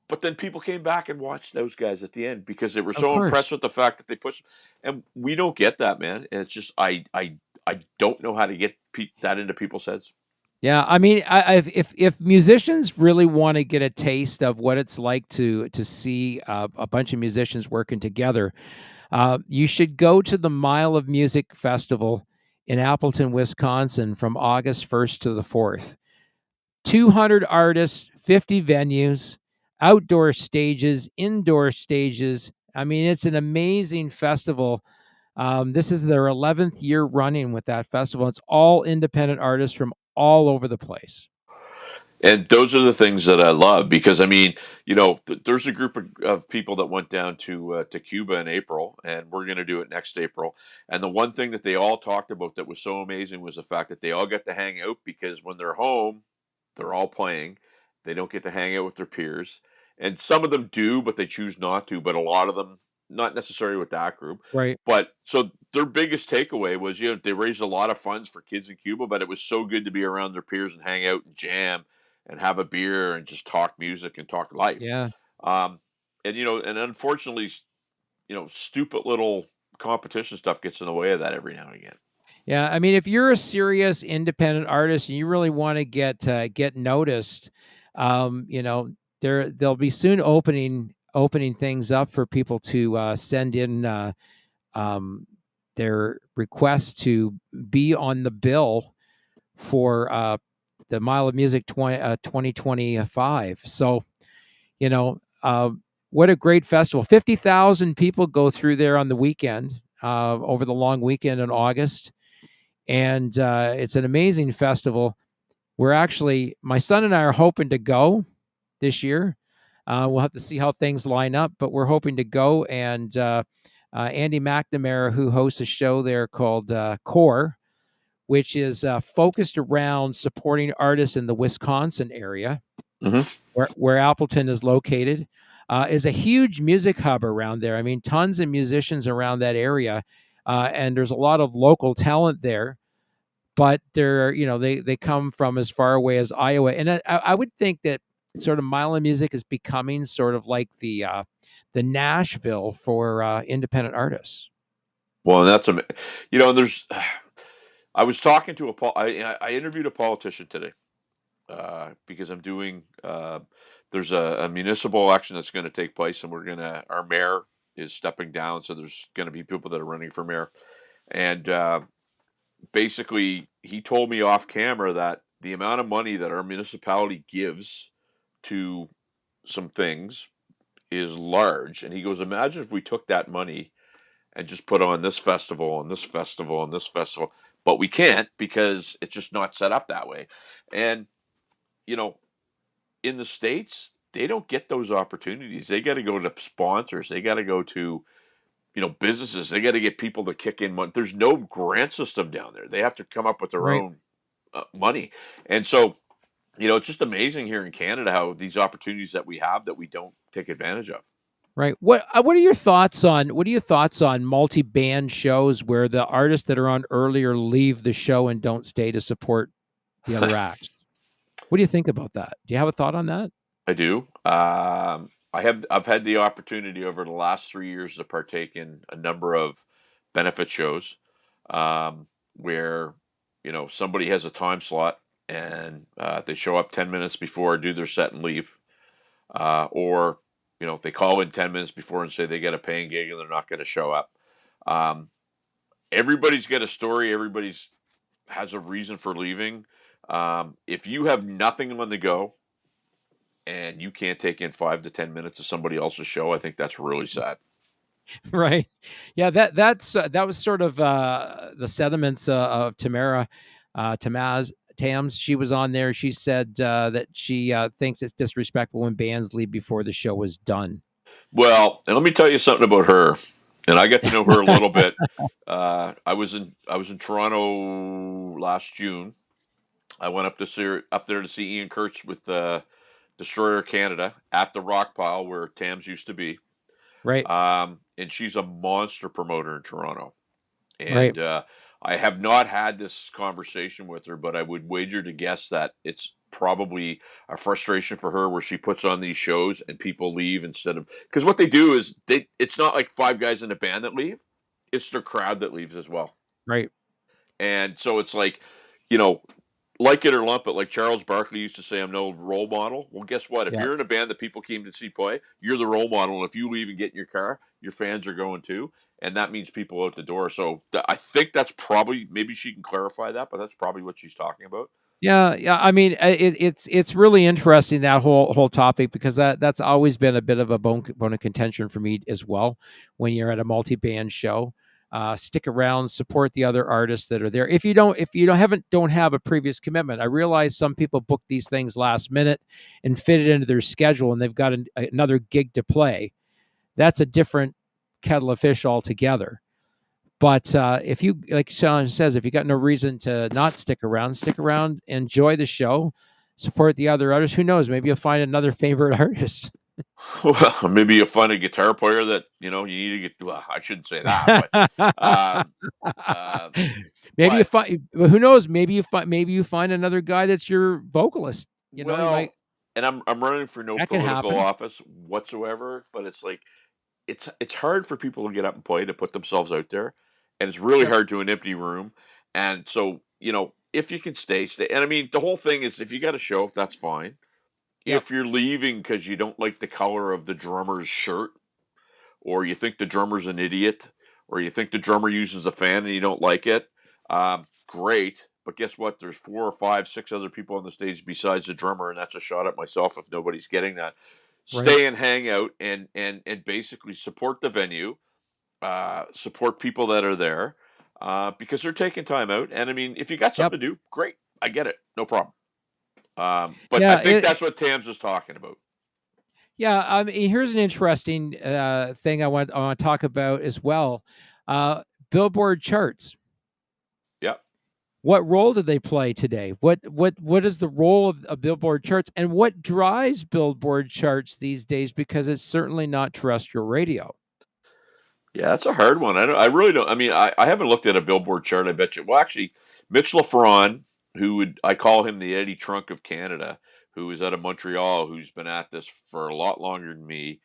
But then people came back and watched those guys at the end because they were Of so course. impressed with the fact that they pushed. And we don't get that, man. And it's just, I don't know how to get that into people's heads. Yeah, I mean, if musicians really want to get a taste of what it's like to see a bunch of musicians working together, you should go to the Mile of Music Festival in Appleton, Wisconsin, from August 1st to the 4th. 200 artists, 50 venues, outdoor stages, indoor stages. I mean, it's an amazing festival. This is their 11th year running with that festival. It's all independent artists from all over the place. And those are the things that I love because I mean, there's a group of people that went down to Cuba in April, and we're going to do it next April. And the one thing that they all talked about that was so amazing was the fact that they all get to hang out because when they're home, they're all playing. They don't get to hang out with their peers, and some of them do, but they choose not to. But a lot of them, not necessarily with that group. Right. But so their biggest takeaway was, they raised a lot of funds for kids in Cuba, but it was so good to be around their peers and hang out and jam and have a beer and just talk music and talk life. Yeah. Um, and unfortunately, stupid little competition stuff gets in the way of that every now and again. Yeah. I mean, if you're a serious independent artist and you really want to get noticed, You know, they'll be soon opening things up for people to send in um, their requests to be on the bill for the Mile of Music 2025. So, you know, what a great festival. 50,000 people go through there on the weekend, over the long weekend in August. And it's an amazing festival. We're actually, my son and I are hoping to go this year. We'll have to see how things line up, but we're hoping to go. And Andy McNamara, who hosts a show there called Core, which is focused around supporting artists in the Wisconsin area, Hmm. where Appleton is located, is a huge music hub around there. I mean, tons of musicians around that area, and there's a lot of local talent there. But they're, they come from as far away as Iowa, and I would think that sort of Mile of Music is becoming sort of like the Nashville for independent artists. Well, and there's. I was talking to I interviewed a politician today because I'm doing. There's a municipal election that's going to take place, and our mayor is stepping down, so there's going to be people that are running for mayor, and basically he told me off camera that the amount of money that our municipality gives to some things is large, and he goes, imagine if we took that money and just put on this festival and this festival and this festival, but we can't because it's just not set up that way. And you know, in the States, they don't get those opportunities. They got to go to sponsors, they got to go to businesses, they got to get people to kick in money. There's no grant system down there. They have to come up with their Right. own money. And so it's just amazing here in Canada how these opportunities that we have that we don't take advantage of. Right. What are your thoughts on multi-band shows where the artists that are on earlier leave the show and don't stay to support the other acts? What do you think about that? Do you have a thought on that? I do. I've had the opportunity over the last 3 years to partake in a number of benefit shows, where somebody has a time slot and they show up 10 minutes before, do their set and leave, or they call in 10 minutes before and say they get a paying gig and they're not going to show up. Um, Everybody's got a story. Everybody's has a reason for leaving. If you have nothing on the go and you can't take in 5 to 10 minutes of somebody else's show, I think that's really sad. Right. Yeah, that was sort of the sentiments of Tams. She was on there. She said that she thinks it's disrespectful when bands leave before the show is done. Well, and let me tell you something about her. And I got to know her a little bit. I was in Toronto last June. I went up there to see Ian Kurtz with Destroyer Canada at the Rock Pile where Tams used to be. Right. And she's a monster promoter in Toronto. Right. And I have not had this conversation with her, but I would wager to guess that it's probably a frustration for her where she puts on these shows and people leave instead of, because what they do is it's not like five guys in a band that leave, it's their crowd that leaves as well. Right. And so it's like, you know, like it or lump it, like Charles Barkley used to say, I'm no role model. Well, guess what? If Yeah. you're in a band that people came to see play, you're the role model. And if you leave and get in your car, your fans are going too. And that means people out the door. So I think that's probably, maybe she can clarify that, but that's probably what she's talking about. Yeah, yeah. I mean, it's really interesting, that whole topic, because that's always been a bit of a bone of contention for me as well. When you're at a multi-band show, stick around, support the other artists that are there. If you don't have a previous commitment, I realize some people book these things last minute and fit it into their schedule, and they've got another gig to play. That's a different kettle of fish altogether. But if you, like Sean says, if you got no reason to not stick around, enjoy the show, support the other artists. Who knows? Maybe you'll find another favorite artist. Well, maybe you'll find a guitar player that, you need to get, well, I shouldn't say that, but, Maybe you but, find. Who knows? Maybe you find another guy that's your vocalist. You well, might. and I'm running for no That can political happen. office whatsoever, but it's like, it's hard for people to get up and play, to put themselves out there, and it's really Yep. hard to an empty room. And so, if you can stay. And I mean, the whole thing is, if you got a show, that's fine. if you're leaving because you don't like the color of the drummer's shirt, or you think the drummer's an idiot, or you think the drummer uses a fan and you don't like it, great. But guess what? There's 4 or 5, 6 other people on the stage besides the drummer, and that's a shot at myself if nobody's getting that. Right. Stay and hang out and basically support the venue, support people that are there, because they're taking time out. And I mean, if you got something to do, great. I get it. No problem. But I think that's what Tams is talking about. Yeah, I mean, here's an interesting thing I want to talk about as well. Billboard charts. Yeah. What role do they play today? What is the role of Billboard charts, and what drives Billboard charts these days? Because it's certainly not terrestrial radio. Yeah, that's a hard one. I really don't. I mean, I haven't looked at a Billboard chart. I bet you. Well, actually, Mitch LaFron, I call him the Eddie Trunk of Canada, who is out of Montreal, who's been at this for a lot longer than me.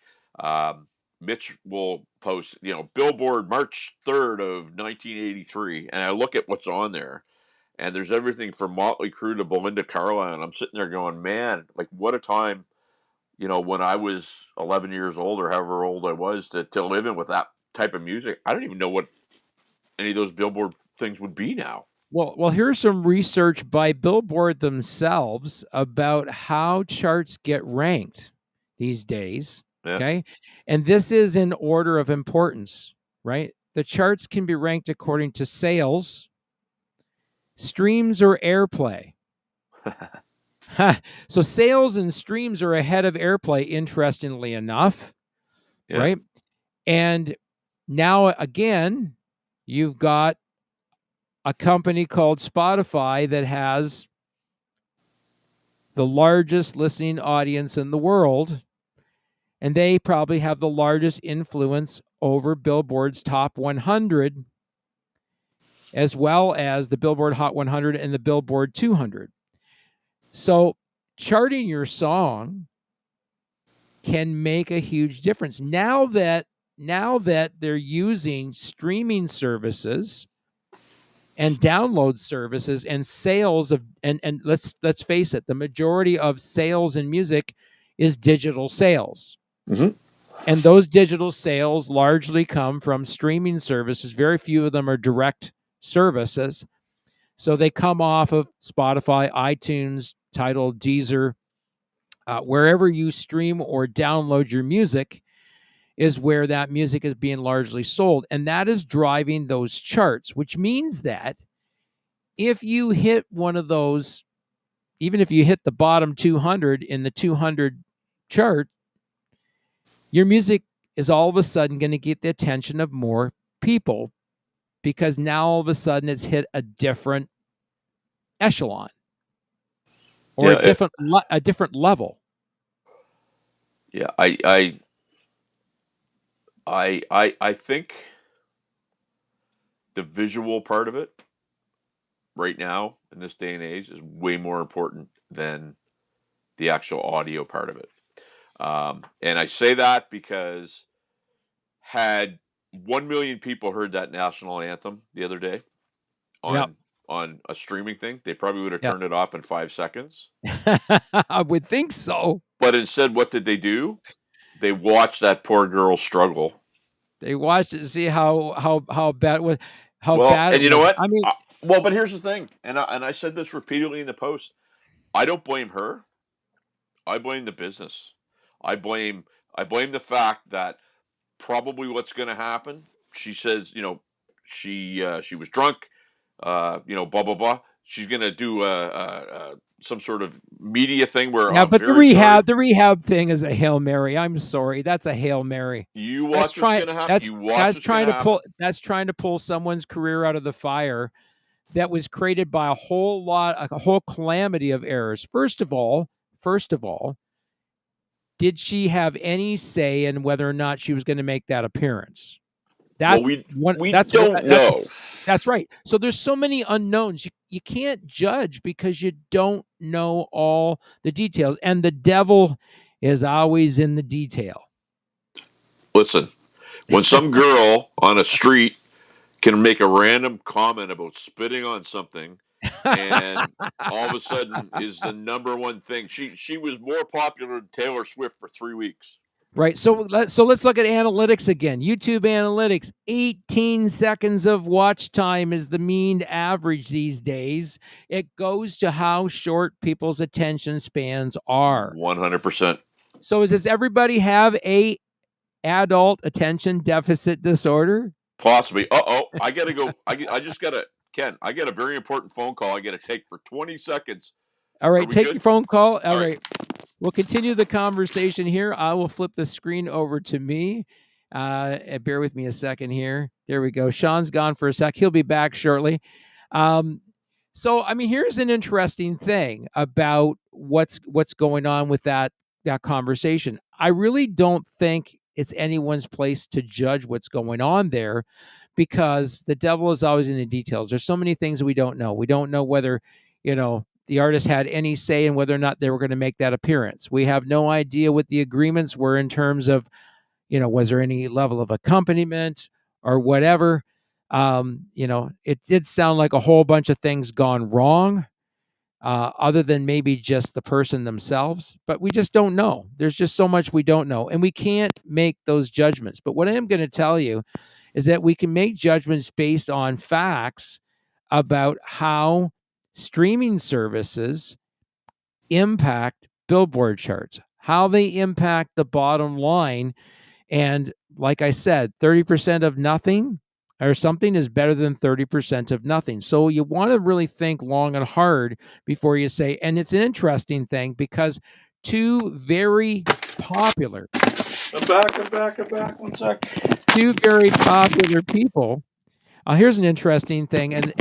Mitch will post, Billboard March 3rd of 1983, and I look at what's on there, and there's everything from Motley Crue to Belinda Carlisle, and I'm sitting there going, man, like what a time, when I was 11 years old or however old I was to live in with that type of music. I don't even know what any of those Billboard things would be now. Well, here's some research by Billboard themselves about how charts get ranked these days. Yeah. Okay. And this is in order of importance, right? The charts can be ranked according to sales, streams, or airplay. So sales and streams are ahead of airplay, interestingly enough, right? And now, again, you've got a company called Spotify that has the largest listening audience in the world, and they probably have the largest influence over Billboard's Top 100, as well as the Billboard Hot 100 and the Billboard 200. So charting your song can make a huge difference. Now that they're using streaming services and download services and sales of, and let's face it, the majority of sales in music is digital sales. Mm-hmm. And those digital sales largely come from streaming services. Very few of them are direct services. So they come off of Spotify, iTunes, Tidal, Deezer, wherever you stream or download your music is where that music is being largely sold. And that is driving those charts, which means that if you hit one of those, even if you hit the bottom 200 in the 200 chart, your music is all of a sudden going to get the attention of more people, because now all of a sudden it's hit a different echelon or a different level. Yeah, I think the visual part of it right now in this day and age is way more important than the actual audio part of it. And I say that because had 1 million people heard that national anthem the other day on a streaming thing, they probably would have turned it off in 5 seconds. I would think so. But instead, what did they do? They watched that poor girl struggle. They watched it to see how bad it was. Bad. And you know what? I mean, but here's the thing, and I said this repeatedly in the post. I don't blame her. I blame the business. I blame the fact that probably what's going to happen. She says, she was drunk. Blah blah blah. She's going to do some sort of media thing where but the rehab thing is a Hail Mary. I'm sorry, that's a Hail Mary. You watch what's going to happen. That's trying to pull someone's career out of the fire that was created by a whole calamity of errors. First of all, did she have any say in whether or not she was going to make that appearance? We don't know. That's right. So there's so many unknowns. You can't judge because you don't know all the details. And the devil is always in the detail. Listen, when some girl on a street can make a random comment about spitting on something and all of a sudden is the number one thing. She was more popular than Taylor Swift for 3 weeks. Right. So let's look at analytics again. YouTube analytics, 18 seconds of watch time is the mean average these days. It goes to how short people's attention spans are. 100%. So does everybody have a adult attention deficit disorder? Possibly. I got to go. I just got to, Ken, I got a very important phone call I got to take for 20 seconds. All right, take good? your phone call. All right. right. We'll continue the conversation here. I will flip the screen over to me. Bear with me a second here. There we go. Sean's gone for a sec. He'll be back shortly. So, I mean, here's an interesting thing about what's going on with that conversation. I really don't think it's anyone's place to judge what's going on there, because the devil is always in the details. There's so many things we don't know. We don't know whether, the artist had any say in whether or not they were going to make that appearance. We have no idea what the agreements were in terms of, was there any level of accompaniment or whatever. It did sound like a whole bunch of things gone wrong, other than maybe just the person themselves. But we just don't know. There's just so much we don't know, and we can't make those judgments. But what I am going to tell you is that we can make judgments based on facts about how streaming services impact Billboard charts, how they impact the bottom line. And like I said, 30% of nothing or something is better than 30% of nothing. So you want to really think long and hard before you say, and it's an interesting thing because two very popular. I'm back. 1 sec. Two very popular people. Here's an interesting thing, and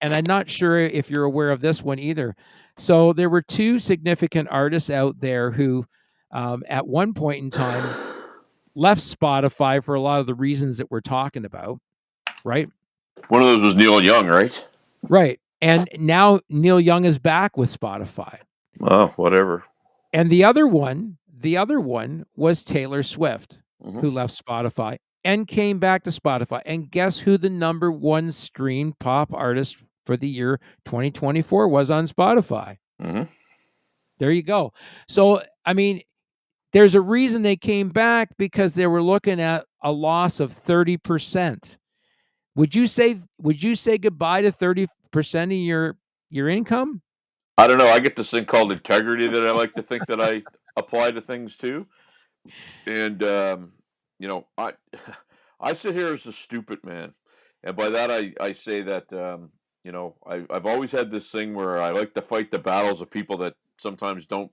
I'm not sure if you're aware of this one either. So there were two significant artists out there who, at one point in time, left Spotify for a lot of the reasons that we're talking about, right? One of those was Neil Young, right? Right. And now Neil Young is back with Spotify. Oh, whatever. And the other one was Taylor Swift, who left Spotify and came back to Spotify. And guess who the number one streamed pop artist for the year 2024 was on Spotify? There you go. So, I mean, there's a reason they came back, because they were looking at a loss of 30%. Would you say goodbye to 30% of your income? I don't know. I get this thing called integrity that I like to think that I apply to things too. And I sit here as a stupid man, and by that I say that I've always had this thing where I like to fight the battles of people that sometimes don't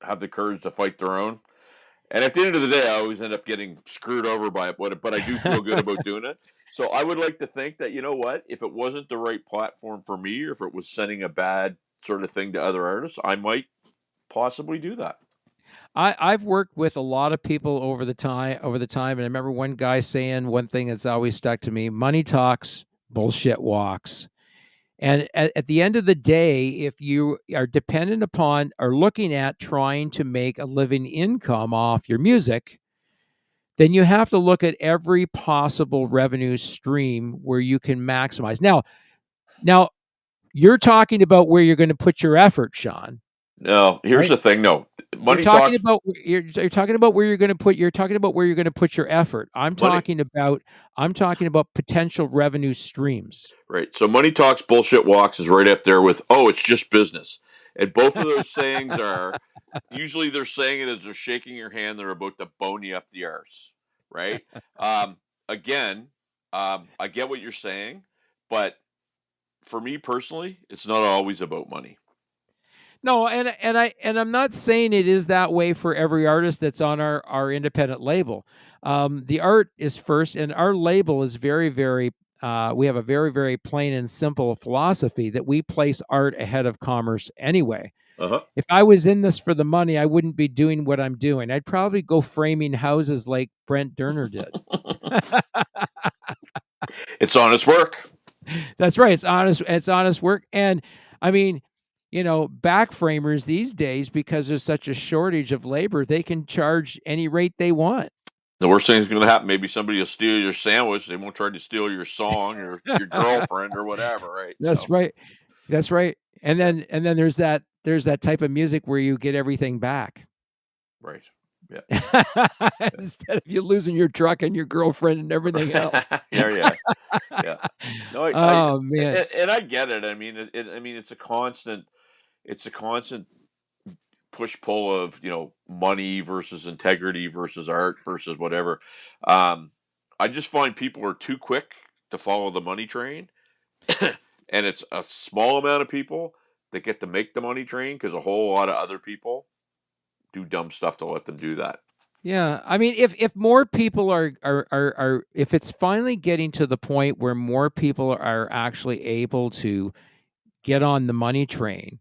have the courage to fight their own. And at the end of the day, I always end up getting screwed over by it, but I do feel good about doing it. So I would like to think that, you know what, if it wasn't the right platform for me, or if it was sending a bad sort of thing to other artists, I might possibly do that. I've worked with a lot of people over the time, and I remember one guy saying one thing that's always stuck to me: money talks, bullshit walks. And at the end of the day, if you are dependent upon or looking at trying to make a living income off your music, then you have to look at every possible revenue stream where you can maximize. Now you're talking about where you're going to put your effort, Sean. No, here's the thing. No, you're talking about where you're going to put. You're talking about where you're going to put your effort. I'm talking about potential revenue streams. Right. So money talks, bullshit walks is right up there with, oh, it's just business. And both of those sayings are usually, they're saying it as they're shaking your hand. They're about to bone you up the arse. Right. Again, I get what you're saying, but for me personally, it's not always about money. No, and I'm not saying it is that way for every artist that's on our independent label. The art is first, and our label is very, very. We have a very, very plain and simple philosophy that we place art ahead of commerce anyway. If I was in this for the money, I wouldn't be doing what I'm doing. I'd probably go framing houses like Brent Durner did. It's honest work. That's right. It's honest work. And I mean, back framers these days, because there's such a shortage of labor, they can charge any rate they want. The worst thing is going to happen. Maybe somebody will steal your sandwich. They won't try to steal your song or your girlfriend or whatever, right? That's right. That's right. And then there's that type of music where you get everything back. Right. Yeah. Instead of you losing your truck and your girlfriend and everything else. Yeah, yeah, yeah. No, Oh man. and I get it. I mean, I mean, it's a constant push pull of money versus integrity versus art versus whatever. Um, I just find people are too quick to follow the money train, and it's a small amount of people that get to make the money train because a whole lot of other people do dumb stuff to let them do that. Yeah, I mean, if more people are if it's finally getting to the point where more people are actually able to get on the money train,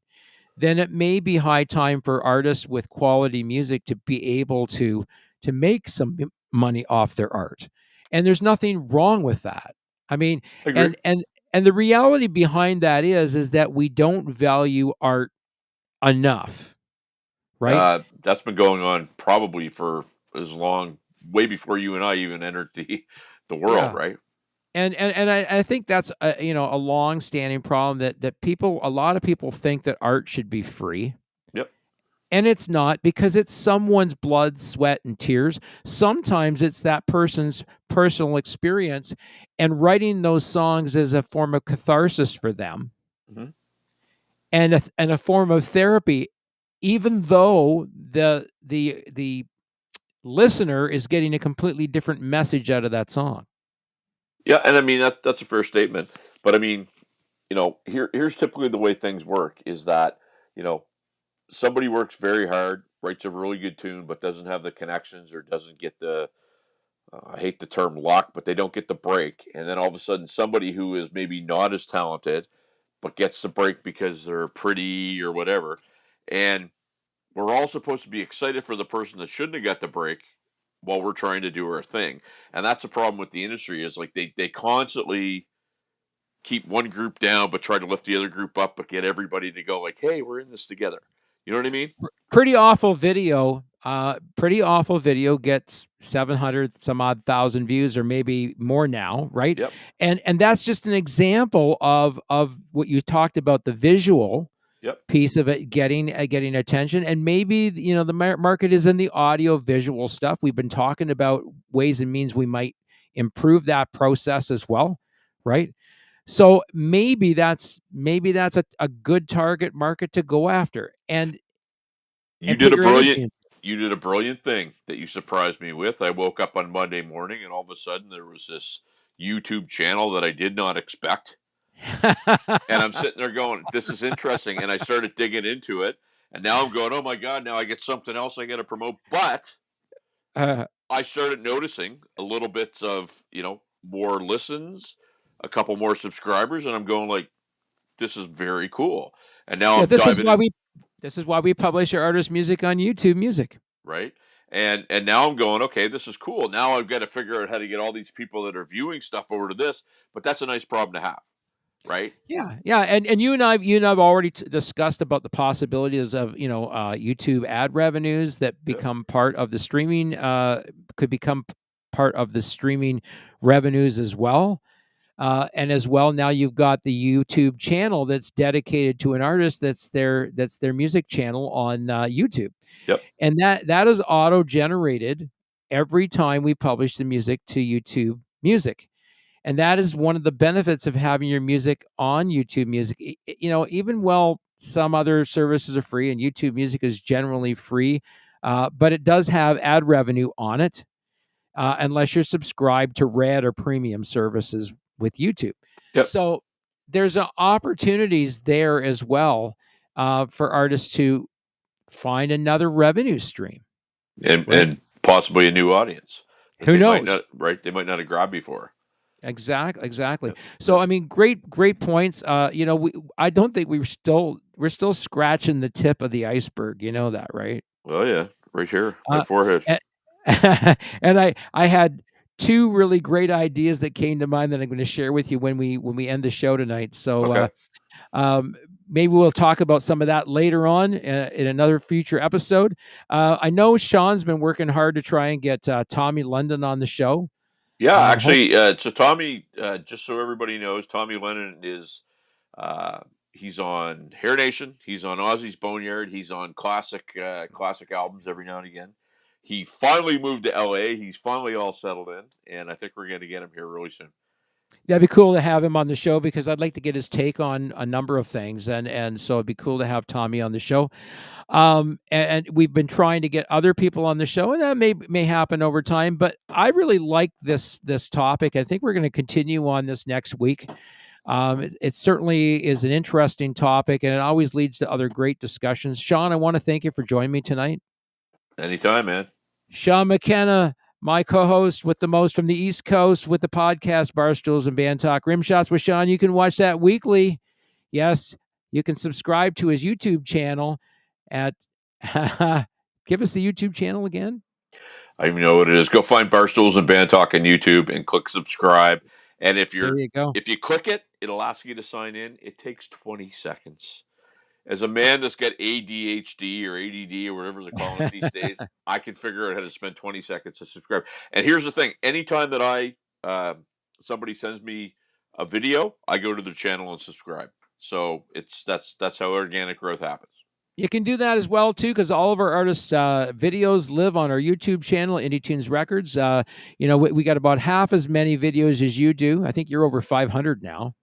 then it may be high time for artists with quality music to be able to make some money off their art. And there's nothing wrong with that. I mean, I agree. and the reality behind that is that we don't value art enough, right? That's been going on probably for as long, way before you and I even entered the world, Yeah. right? And I think that's a long-standing problem that a lot of people think that art should be free. Yep. And it's not, because it's someone's blood, sweat, and tears. Sometimes it's that person's personal experience, and writing those songs is a form of catharsis for them, Hmm. and a form of therapy, even though the listener is getting a completely different message out of that song. Yeah, and I mean that's a fair statement. But I mean, here's typically the way things work is that, you know, somebody works very hard, writes a really good tune, but doesn't have the connections or doesn't get the I hate the term luck, but they don't get the break. And then all of a sudden somebody who is maybe not as talented but gets the break because they're pretty or whatever. And we're all supposed to be excited for the person that shouldn't have got the break while we're trying to do our thing. And that's the problem with the industry is like they constantly keep one group down but try to lift the other group up but get everybody to go like, hey, we're in this together. You know what I mean? Pretty awful video. Pretty awful video gets 700 some odd thousand views, or maybe more now, right? Yep. And that's just an example of what you talked about, the visual Yep. piece of it getting attention. And maybe the market is in the audio visual stuff. We've been talking about ways and means we might improve that process as well, right? So maybe that's a good target market to go after, You and did put a your energy brilliant in. you did a brilliant thing that you surprised me with. I woke up on Monday morning and all of a sudden there was this YouTube channel that I did not expect. And I'm sitting there going, this is interesting. And I started digging into it. And now I'm going, oh my God, now I get something else I got to promote. But uh, I started noticing a little bits of, more listens, a couple more subscribers. And I'm going like, this is very cool. And now yeah, I'm diving in. this is why we publish our artist music on YouTube Music. Right? And now I'm going, okay, this is cool. Now I've got to figure out how to get all these people that are viewing stuff over to this, but that's a nice problem to have, right? Yeah, yeah, and you and I've already discussed about the possibilities of YouTube ad revenues that Yeah. become part of the streaming, could become part of the streaming revenues as well. And as well, now you've got the YouTube channel that's dedicated to an artist, that's their music channel on YouTube, Yep. and that is auto generated every time we publish the music to YouTube Music. And that is one of the benefits of having your music on YouTube Music. Even while some other services are free and YouTube Music is generally free, but it does have ad revenue on it, unless you're subscribed to Red or premium services with YouTube. Yep. So there's opportunities there as well, for artists to find another revenue stream, And right? possibly a new audience that Who they might knows? not right, they might not have grabbed before. Exactly. Yep. So Yep. I mean, great points. I don't think we're still scratching the tip of the iceberg. You know that, right? Oh yeah, right here, my Uh, forehead. and, and I had two really great ideas that came to mind that I'm going to share with you when we end the show tonight. So Okay. um, maybe we'll talk about some of that later on, in another future episode. I know Sean's been working hard to try and get Tommy London on the show. Yeah, Hope actually, so Tommy, just so everybody knows, Tommy Lennon is He's on Hair Nation. He's on Ozzy's Boneyard. He's on classic albums every now and again. He finally moved to LA. He's finally all settled in, and I think we're going to get him here really soon. That'd be cool to have him on the show because I'd like to get his take on a number of things, and so it'd be cool to have Tommy on the show. And we've been trying to get other people on the show, and that may happen over time. But I really like this topic. I think we're going to continue on this next week. It certainly is an interesting topic, and it always leads to other great discussions. Sean, I want to thank you for joining me tonight. Anytime, man. Sean McKenna, my co-host with the most from the East Coast with the podcast Barstools and Bandtalk. Rimshots with Sean. You can watch that weekly. Yes, you can subscribe to his YouTube channel at give us the YouTube channel again. I even know what it is. Go find Barstools and Bandtalk on YouTube and click subscribe. And if you click it, it'll ask you to sign in. It takes 20 seconds. As a man that's got ADHD or ADD or whatever they're calling it these days, I can figure out how to spend 20 seconds to subscribe. And here's the thing: anytime that somebody sends me a video, I go to their channel and subscribe. So that's how organic growth happens. You can do that as well, too, because all of our artists' videos live on our YouTube channel, TUNZ Records. We got about half as many videos as you do. I think you're over 500 now.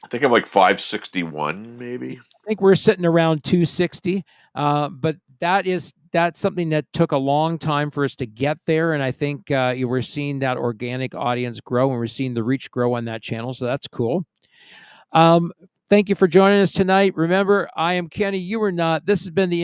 I think I'm like 561, maybe. I think we're sitting around 260. But that's something that took a long time for us to get there. And I think you were seeing that organic audience grow, and we're seeing the reach grow on that channel. So that's cool. Thank you for joining us tonight. Remember, I am Kenny. You are not. This has been the